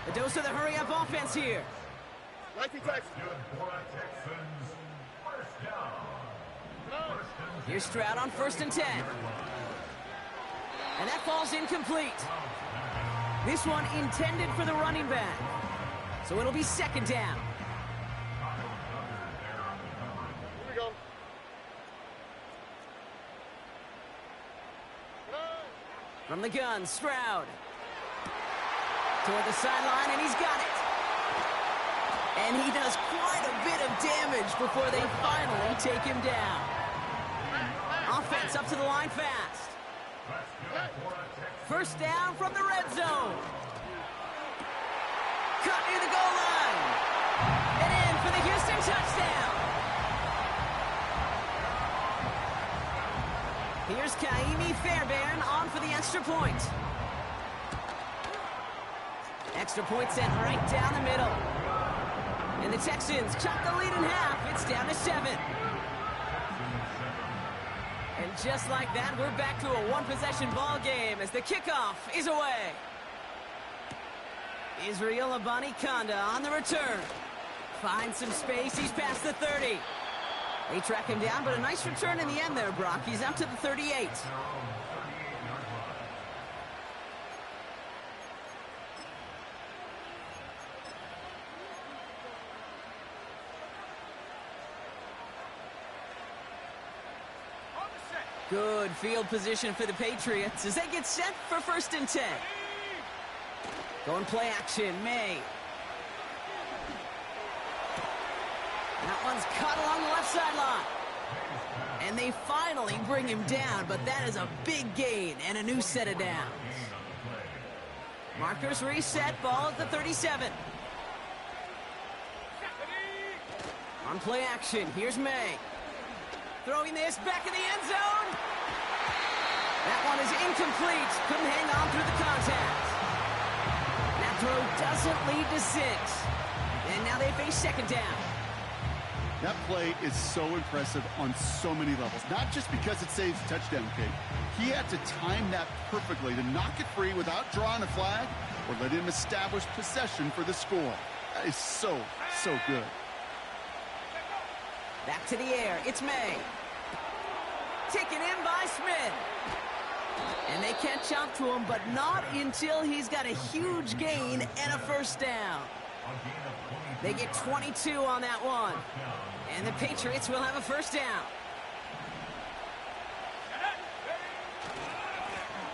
A dose of the hurry-up offense here. 19 Texans. Here's Stroud on 1st and 10. And that falls incomplete. This one intended for the running back. So it'll be 2nd down. Here we go. From the gun, Stroud. Toward the sideline, and he's got it. And he does quite a bit of damage before they finally take him down. Offense up to the line fast. 1st down from the red zone. Cut near the goal line. And in for the Houston touchdown. Here's Kaimi Fairbairn on for the extra point. Extra point sent right down the middle. And the Texans chop the lead in half. It's down to 7. And just like that, we're back to a 1-possession ball game as the kickoff is away. Israel Abanikanda on the return. Finds some space. He's past the 30. They track him down, but a nice return in the end there, Brock. He's up to the 38. Good field position for the Patriots as they get set for 1st and 10. Going play action, May. That one's caught along the left sideline. And they finally bring him down, but that is a big gain and a new set of downs. Markers reset, ball at the 37. On play action, here's May. Throwing this back in the end zone. That one is incomplete. Couldn't hang on through the contact. That throw doesn't lead to 6. And now they face 2nd down. That play is so impressive on so many levels. Not just because it saves a touchdown, Kate. He had to time that perfectly to knock it free without drawing a flag or let him establish possession for the score. That is so, so good. Back to the air. It's May. Taken in by Smith. And they catch up to him, but not until he's got a huge gain and a 1st down. They get 22 on that one. And the Patriots will have a 1st down.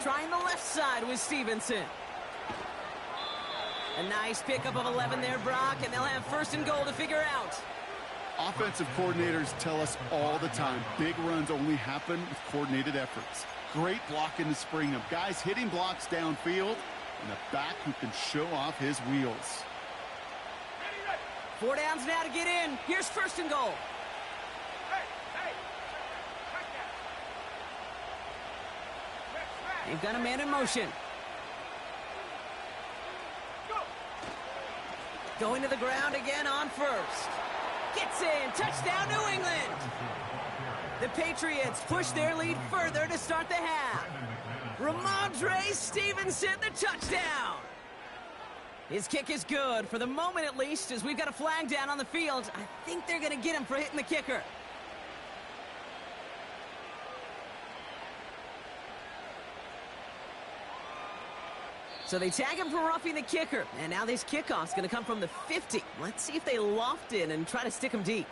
Trying the left side with Stevenson. A nice pickup of 11 there, Brock, and they'll have 1st and goal to figure out. Offensive coordinators tell us all the time, big runs only happen with coordinated efforts. Great blocking to spring them. Guys hitting blocks downfield, and a back who can show off his wheels. 4 downs now to get in. Here's 1st and goal. They've got a man in motion. Going to the ground again on 1st. Gets in. Touchdown, New England. The Patriots push their lead further to start the half. Ramondre Stevenson, the touchdown. His kick is good, for the moment at least, as we've got a flag down on the field. I think they're going to get him for hitting the kicker. So they tag him for roughing the kicker, and now this kickoff's going to come from the 50. Let's see if they loft in and try to stick him deep.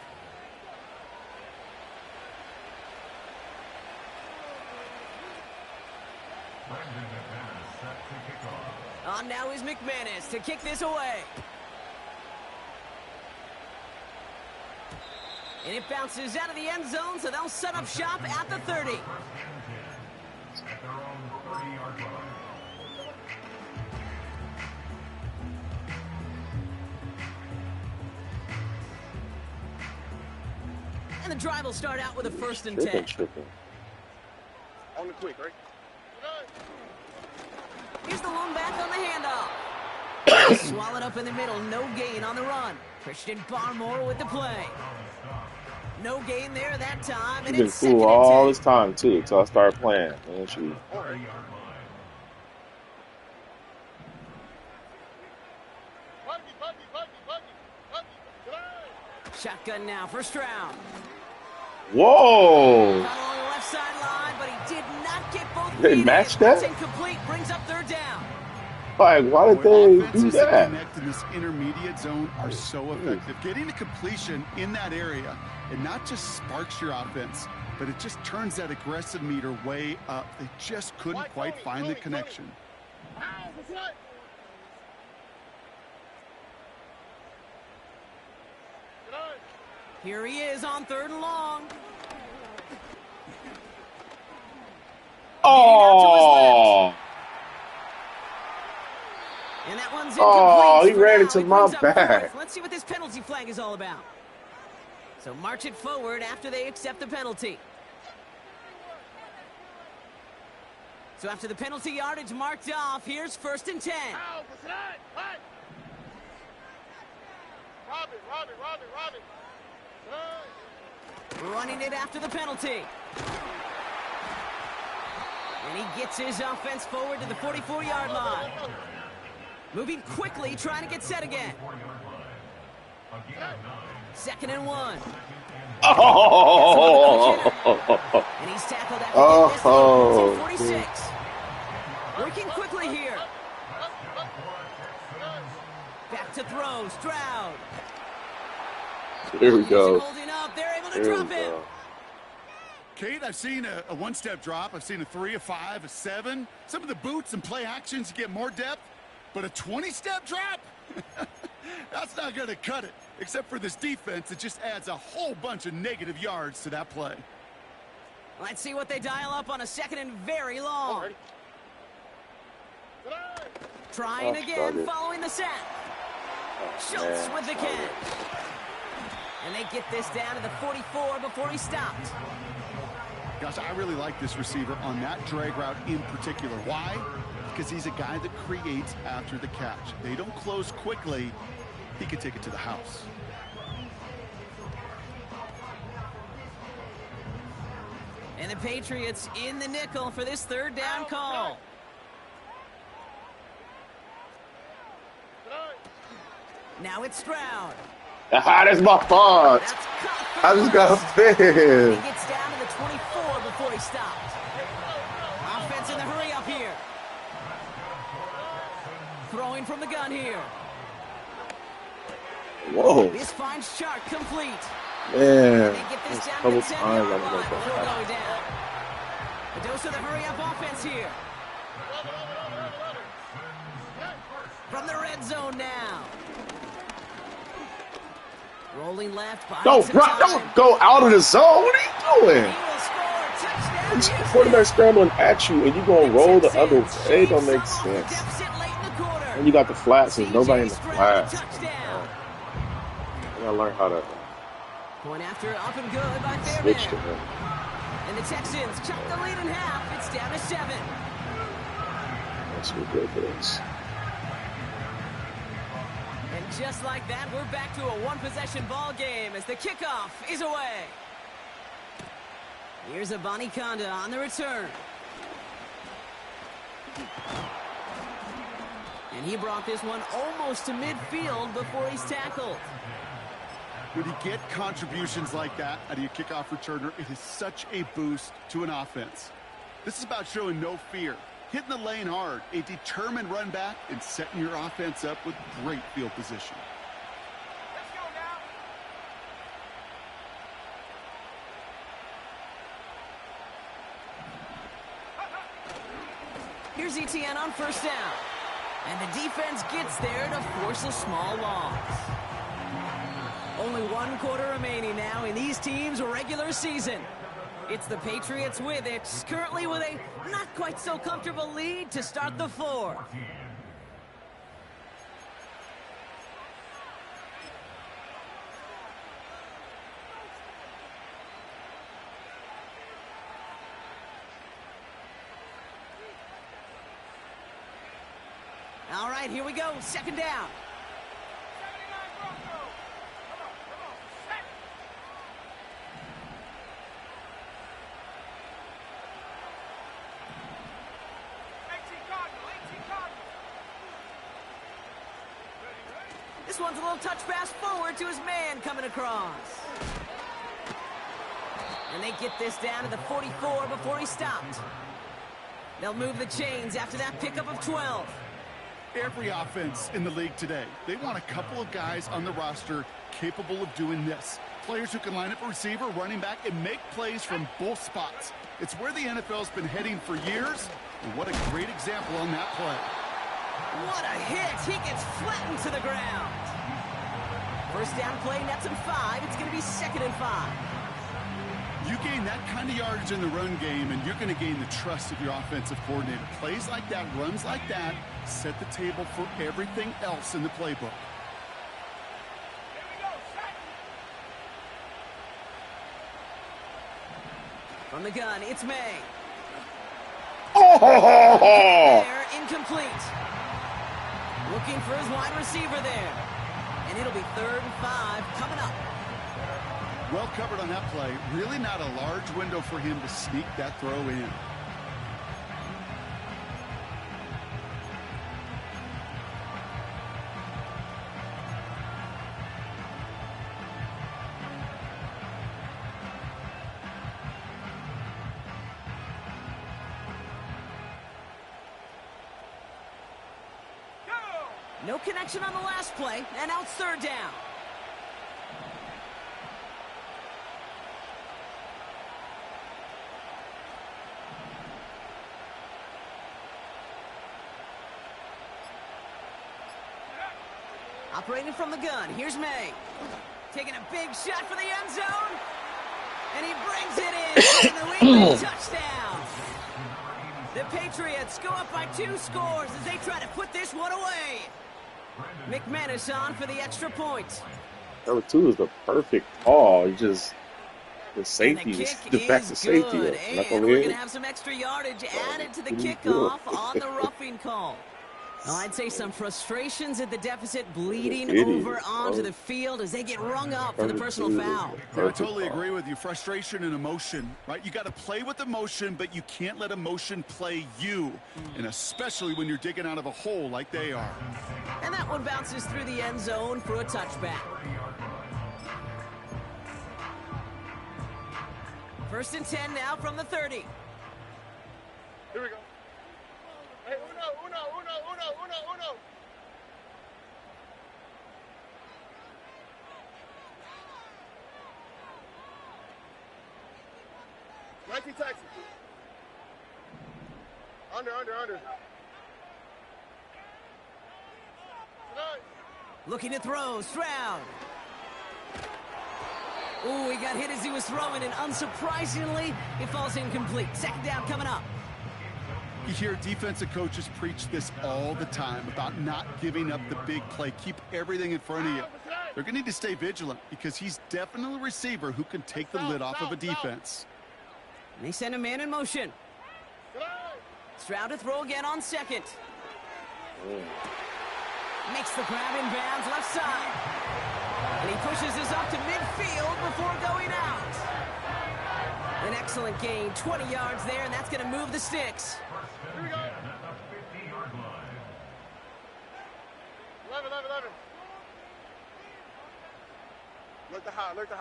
On now is McManus to kick this away. And it bounces out of the end zone, so they'll set up shop at the 30. At their own 30-yard line. And the drive will start out with a 1st and 10. On the quick, right? Here's the lone back on the handoff. Swallowed up in the middle, no gain on the run. Christian Barmore with the play. No gain there that time, and You've been it's 2nd and 10. cool all this time too, until I started playing. Man, she... Shotgun now, first round. Whoa! Caught along the left sideline, but he did not get both They feet in. matched that? It's incomplete, brings up 3rd down. Like, why did Boy, they do offenses that that? connect in this intermediate zone are so effective. Getting a completion in that area, it not just sparks your offense, but it just turns that aggressive meter way up. They just couldn't quite find the connection. Here he is on 3rd and long. Oh! And that one's Oh, incomplete. he ran For into now, my brings up back. 4th. Let's see what this penalty flag is all about. So march it forward after they accept the penalty. So after the penalty yardage marked off, here's 1st and 10. Robin. Running it after the penalty. And he gets his offense forward to the 44-yard line. Moving quickly, trying to get set again. 2nd and 1. Oh! And he's tackled after getting Oh! 46. Working quickly here. Back to throw, Stroud. Here we go. Holding up, they're able to Here we drop him. go. Kate, I've seen a one-step drop. I've seen a 3, a 5, a 7. Some of the boots and play actions get more depth, but a 20-step drop? That's not going to cut it, except for this defense. It just adds a whole bunch of negative yards to that play. Let's see what they dial up on a 2nd and very long. Trying again, following the sack. Schultz with the catch. And they get this down to the 44 before he stopped. Gosh, I really like this receiver on that drag route in particular. Why? Because he's a guy that creates after the catch. They don't close quickly. He can take it to the house. And the Patriots in the nickel for this 3rd down call. Now it's Stroud. That's my fault. That's caught I just got He fed. gets down to the 24 before he stopped. Offense in the hurry up here. Throwing from the gun here. Whoa. This finds Shark complete. Man. They get this There's a down couple to the 10 times yard I'm line going before to going down. A dose of the hurry up offense here. From the red zone now. Rolling left. Don't go out of the zone. What are you doing? He will score. Touchdown. Quarterback scrambling at you, and you gonna roll the other way. It don't make sense. And you got the flats, and nobody in the flats. I gotta learn how to Point after, up and good by switch to Fairman. him. And the Texans cut the lead in half. It's down to 7. That's ridiculous. And Just like that, we're back to a one-possession ball game as the kickoff is away. Here's Abanikanda on the return. And he brought this one almost to midfield before he's tackled. When you get contributions like that out of your kickoff returner, it is such a boost to an offense. This is about showing no fear, hitting the lane hard, a determined run back, and setting your offense up with great field position. Let's go now. Here's ETN on first down. And the defense gets there to force a small loss. Only one quarter remaining now in these teams' regular season. It's the Patriots with it, currently with a not quite so comfortable lead to start the fourth. All right, here we go, second down. 79 Bronco. Come on. Set. This one's a little touch pass forward to his man coming across. And they get this down to the 44 before he stopped. They'll move the chains after that pickup of 12. Every offense in the league today, they want a couple of guys on the roster capable of doing this. Players who can line up a receiver, running back, and make plays from both spots. It's where the NFL's been heading for years, and what a great example on that play. What a hit! He gets flattened to the ground. First down play, nets him 5. It's going to be 2nd and 5. You gain that kind of yardage in the run game, and you're going to gain the trust of your offensive coordinator. Plays like that, runs like that, set the table for everything else in the playbook. From the gun, it's May. Oh! There, incomplete. Looking for his wide receiver there. And it'll be 3rd and 5 coming up. Well covered on that play. Really not a large window for him to sneak that throw in. No connection on the last play, and now it's 3rd down. Operating from the gun, here's May. Taking a big shot for the end zone. And he brings it in for the lead touchdown. The Patriots go up by 2 scores as they try to put this one away. McManus on for the extra point. Number 2 is the perfect call. He just the safety just back to safety. And we're going to have some extra yardage added to the kickoff on the roughing call. Well, I'd say some frustrations at the deficit bleeding over onto the field as they get rung up for the personal foul. I totally agree with you. Frustration and emotion, right? You got to play with emotion, but you can't let emotion play you, and especially when you're digging out of a hole like they are. And that one bounces through the end zone for a touchback. 1st and 10 now from the 30. Here we go. Hey, uno. 19 taxi. Under. Looking to throw, Stroud. Ooh, he got hit as he was throwing, and unsurprisingly, it falls incomplete. 2nd down coming up. You hear defensive coaches preach this all the time about not giving up the big play. Keep everything in front of you. They're going to need to stay vigilant because he's definitely a receiver who can take the lid off of a defense. They send a man in motion. Stroud to throw again on 2nd. Makes the grab in bounds left side. And he pushes this up to midfield before going out. An excellent gain, 20 yards there, and that's going to move the sticks. Here we go. At the 50-yard line. 11. Look the high. Good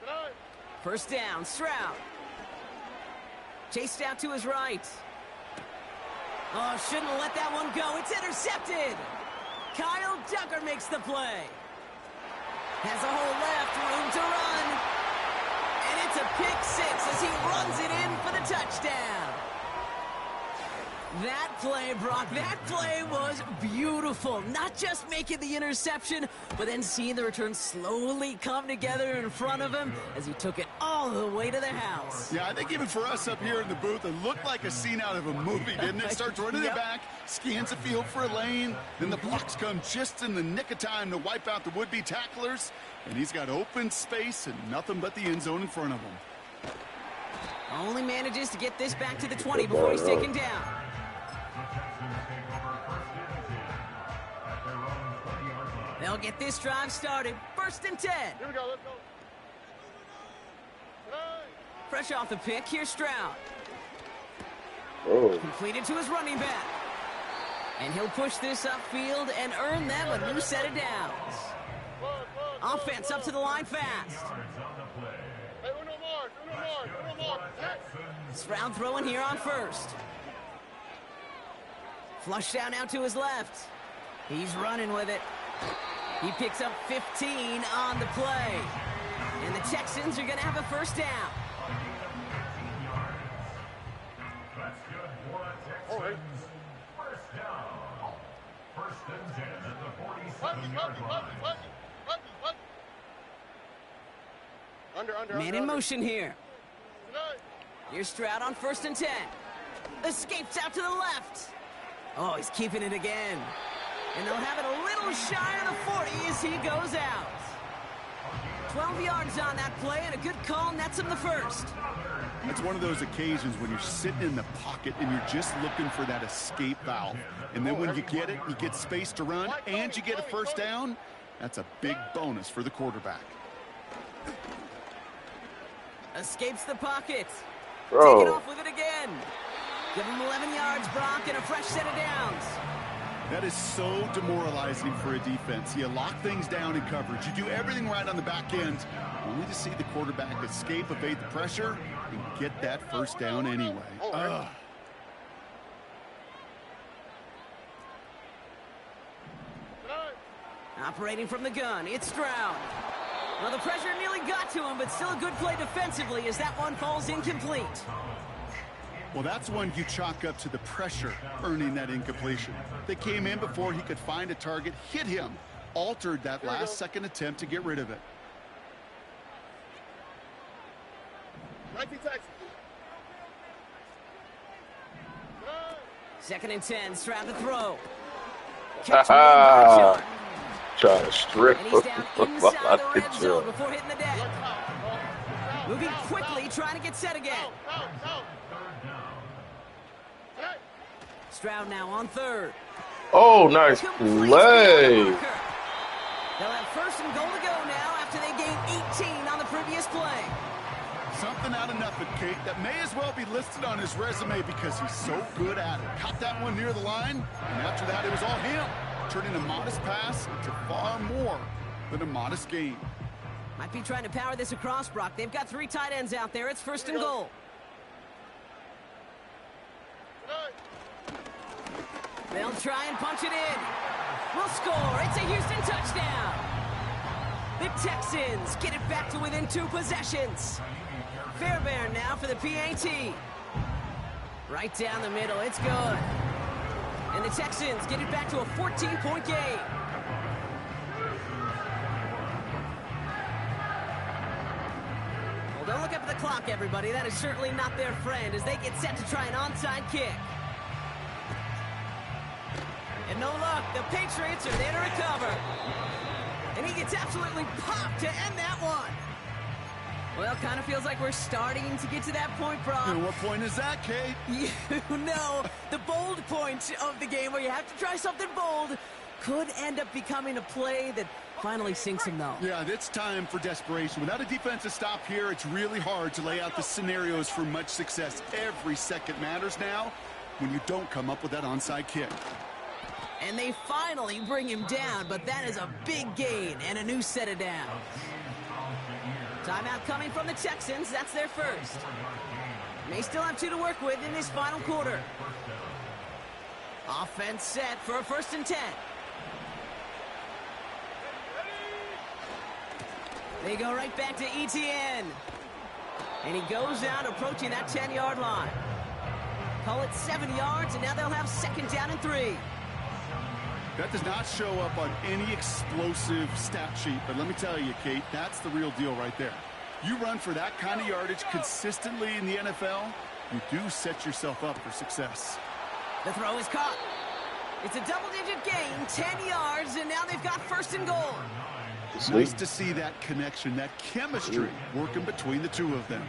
eye. First down, Stroud. Chased out to his right. Oh, shouldn't have let that one go. It's intercepted. Kyle Duggar makes the play. Has a whole left, room to run. And it's a pick six as he runs it in for the touchdown. That play, Brock, that play was beautiful. Not just making the interception, but then seeing the return slowly come together in front of him as he took it all the way to the house. Yeah, I think even for us up here in the booth, it looked like a scene out of a movie, didn't it? Starts running it back, scans the field for a lane, then the blocks come just in the nick of time to wipe out the would-be tacklers, and he's got open space and nothing but the end zone in front of him. Only manages to get this back to the 20 before he's taken down. They'll get this drive started. First and 10. Here we go, let's go. Good eye. Fresh off the pick, here's Stroud. Oh. Completed to his running back. And he'll push this upfield and earn them a new set of downs. Offense up to the line fast. Hey, uno more. Stroud throwing here on first. Flush down out to his left. He's running with it. He picks up 15 on the play. And the Texans are going to have a first down. That's good for the Texans. First down. First and 10 at the 47-yard line. Under. Man in motion here. Good eye. Here's Stroud on first and 10. Escapes out to the left. Oh, he's keeping it again. And they'll have it a little shy of the 40 as he goes out. 12 yards on that play, and a good call nets him the first. It's one of those occasions when you're sitting in the pocket and you're just looking for that escape valve. And then when you get it, you get space to run, and you get a first down. That's a big bonus for the quarterback. Escapes the pocket. Bro. Take it off with it again. Give him 11 yards, Brock, and a fresh set of downs. That is so demoralizing for a defense. You lock things down in coverage. You do everything right on the back end, only to see the quarterback escape, evade the pressure, and get that first down anyway. Ugh. Operating from the gun, it's Stroud. Well, the pressure nearly got to him, but still a good play defensively as that one falls incomplete. Well, that's one you chalk up to the pressure earning that incompletion. They came in before he could find a target, hit him, altered that last-second attempt to get rid of it. 19 Texans. Second and 10, Stroud to throw. Ha-ha. Trying to strip. And he's down inside the red zone before hitting the deck. Moving quickly, trying to get set again. Stroud now on third. Oh, nice play. They'll have first and goal to go now after they gained 18 on the previous play. Something out of nothing, Kate, that may as well be listed on his resume because he's so good at it. Caught that one near the line, and after that, it was all him, turning a modest pass into far more than a modest gain. Might be trying to power this across, Brock. They've got 3 tight ends out there. It's first and goal. They'll try and punch it in. We'll score. It's a Houston touchdown. The Texans get it back to within 2 possessions. Fairbairn now for the PAT. Right down the middle. It's good. And the Texans get it back to a 14-point game. Well, don't look up at the clock, everybody. That is certainly not their friend as they get set to try an onside kick. And no luck, the Patriots are there to recover. And he gets absolutely popped to end that one. Well, kind of feels like we're starting to get to that point, Brock. And what point is that, Kate? You know, the bold point of the game where you have to try something bold could end up becoming a play that finally sinks him, though. Yeah, it's time for desperation. Without a defensive stop here, it's really hard to lay out the scenarios for much success. Every second matters now when you don't come up with that onside kick. And they finally bring him down, but that is a big gain and a new set of downs. Timeout coming from the Texans. That's their first. May still have 2 to work with in this final quarter. Offense set for a 1st and 10. They go right back to ETN. And he goes out approaching that 10-yard line. Call it 7 yards, and now they'll have 2nd down and 3. That does not show up on any explosive stat sheet, but let me tell you, Kate, that's the real deal right there. You run for that kind of yardage consistently in the NFL, you do set yourself up for success. The throw is caught. It's a double-digit gain, 10 yards, and now they've got 1st and goal. It's nice to see that connection, that chemistry working between the two of them.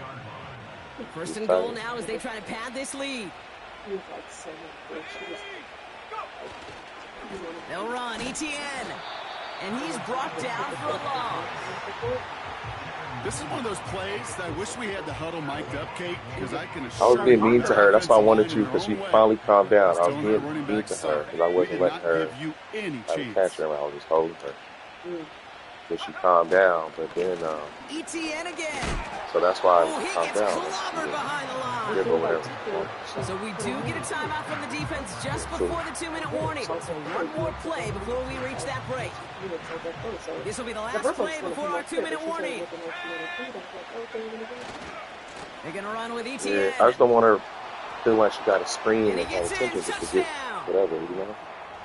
1st and goal now as they try to pad this lead. They'll run, ETN. And he's brought down for a loss. This is one of those plays that I wish we had the huddle mic'd up, Kate, because I can assure I was being mean to her. That's why I wanted you, you, because she finally calmed down. I was being mean to her because I wasn't letting her have a catch her. I was just holding her. But she calmed down, but then ETN again. so that's why Oh, I he calmed gets down. clobbered behind the line. Give her whatever. So we do get a timeout from the defense just before the 2-minute warning. So one more play before we reach that break. This will be the last play before our 2-minute warning. They're going to run with ETN. Yeah, I just don't want her to feel like she got to scream And he and have gets in, attention to get touchdown. whatever, you know?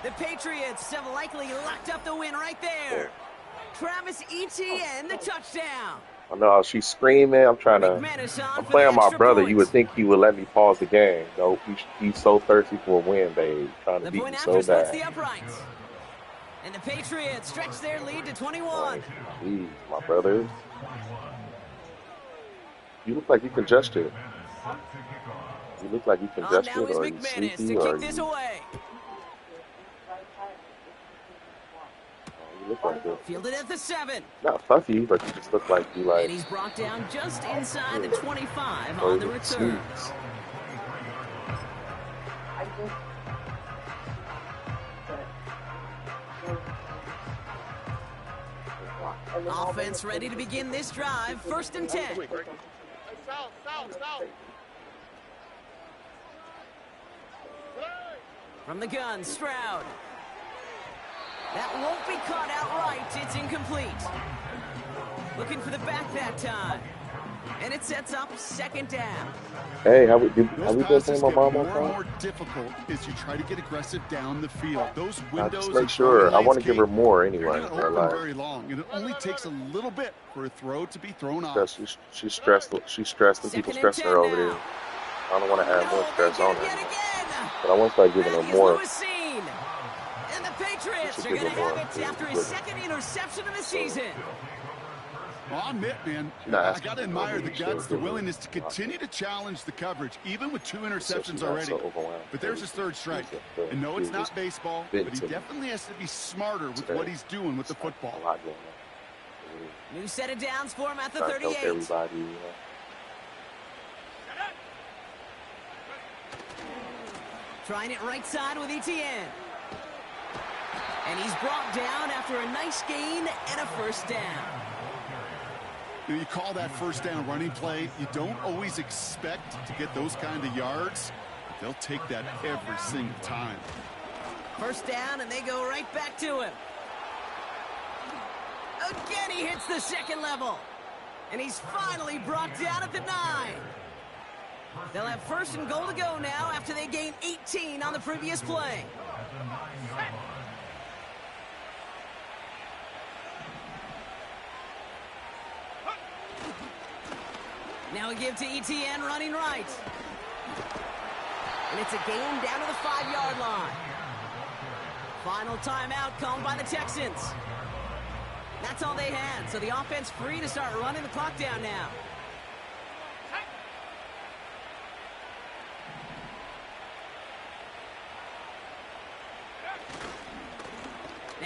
The Patriots have likely locked up the win right there. Travis Etienne, the touchdown. I know she's screaming. I'm playing my brother. You would think he would let me pause the game. Nope, he's so thirsty for a win, babe. Trying to beat me so bad. The uprights. And the Patriots stretch their lead to 21. Jeez, my brother. You look like you congested. You look like you congested, now is or you McManus sleepy, to or kick this away. you look like it. Fielded at the 7. Not puffy, but you just look like you like. And he's brought down just inside the 25 on the return. Offense ready to begin this drive. 1st and 10. Hey, south. From the gun, Stroud. That won't be caught outright. It's incomplete. Looking for the back that time. And it sets up 2nd down. Hey, how we been saying my mom more and more difficult as you try to get aggressive down the field. Those windows. Just make sure. I want to give her more anyway. Open very long, and it only takes a little bit for a throw to be thrown off. She's stressed. She's stressed, and people stressing her over there. I don't want to have more stress on her, but I want to start giving her more. And the Patriots are going to have it after his 2nd interception of the season. Well, I'll admit, man, I got to admire the guts, the willingness to continue to challenge the coverage, even with 2 interceptions already. But there's his 3rd strike. And no, it's not baseball, but he definitely has to be smarter with what he's doing with the football. New set of downs for him at the 38. Trying it right side with ETN. And he's brought down after a nice gain and a 1st down. You call that 1st down running play. You don't always expect to get those kind of yards. But they'll take that every single time. 1st down, and they go right back to him. Again, he hits the 2nd level. And he's finally brought down at the 9. They'll have 1st and goal to go now after they gain 18 on the previous play. Now we give to ETN running right. And it's a gain down to the 5-yard line. Final timeout called by the Texans. That's all they had, so the offense free to start running the clock down now.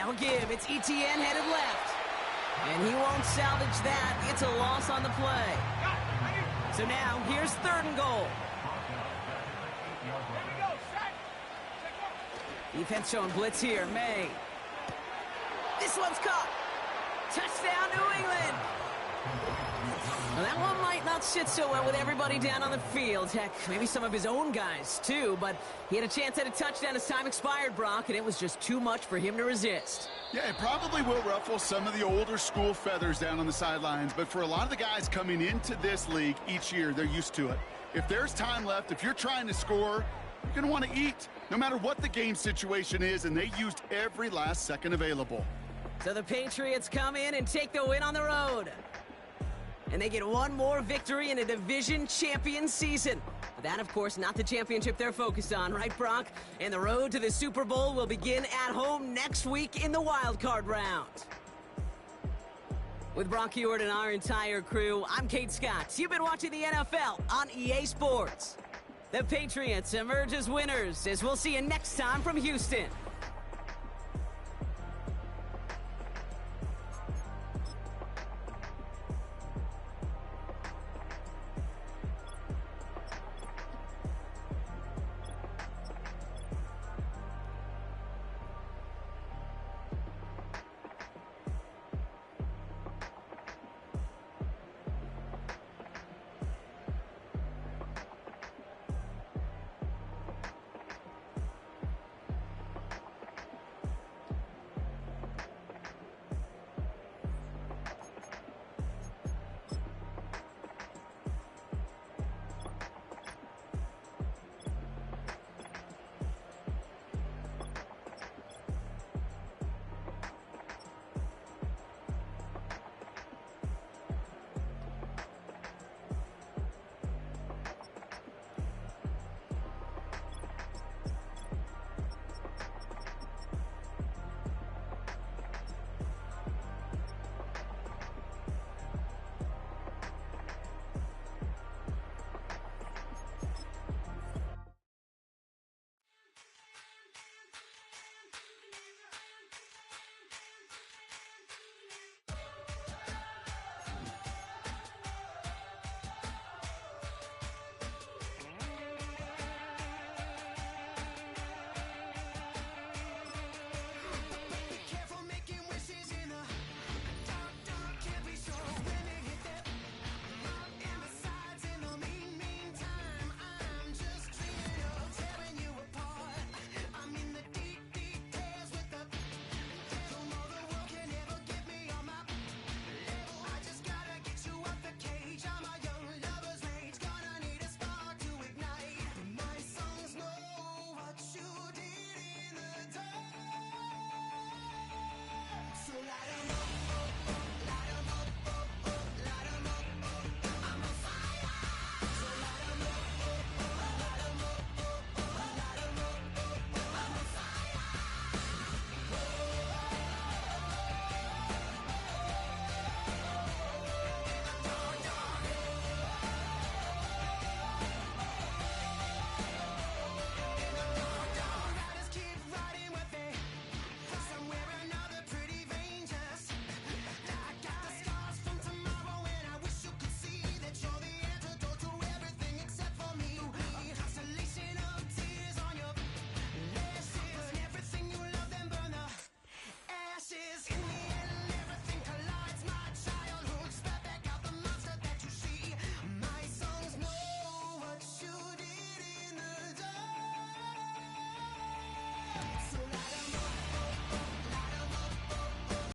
Now a give. It's ETN headed left. And he won't salvage that. It's a loss on the play. So now, here's 3rd and goal. Defense showing blitz here. May. This one's caught. Touchdown, New England. Well, that one might not sit so well with everybody down on the field. Heck, maybe some of his own guys, too. But he had a chance at a touchdown as time expired, Brock, and it was just too much for him to resist. Yeah, it probably will ruffle some of the older school feathers down on the sidelines. But for a lot of the guys coming into this league each year, they're used to it. If there's time left, if you're trying to score, you're going to want to eat, no matter what the game situation is, and they used every last second available. So the Patriots come in and take the win on the road. And they get one more victory in a division champion season. But that, of course, not the championship they're focused on, right, Brock? And the road to the Super Bowl will begin at home next week in the wild card round. With Brock Ewart and our entire crew, I'm Kate Scott. You've been watching the NFL on EA Sports. The Patriots emerge as winners, as we'll see you next time from Houston.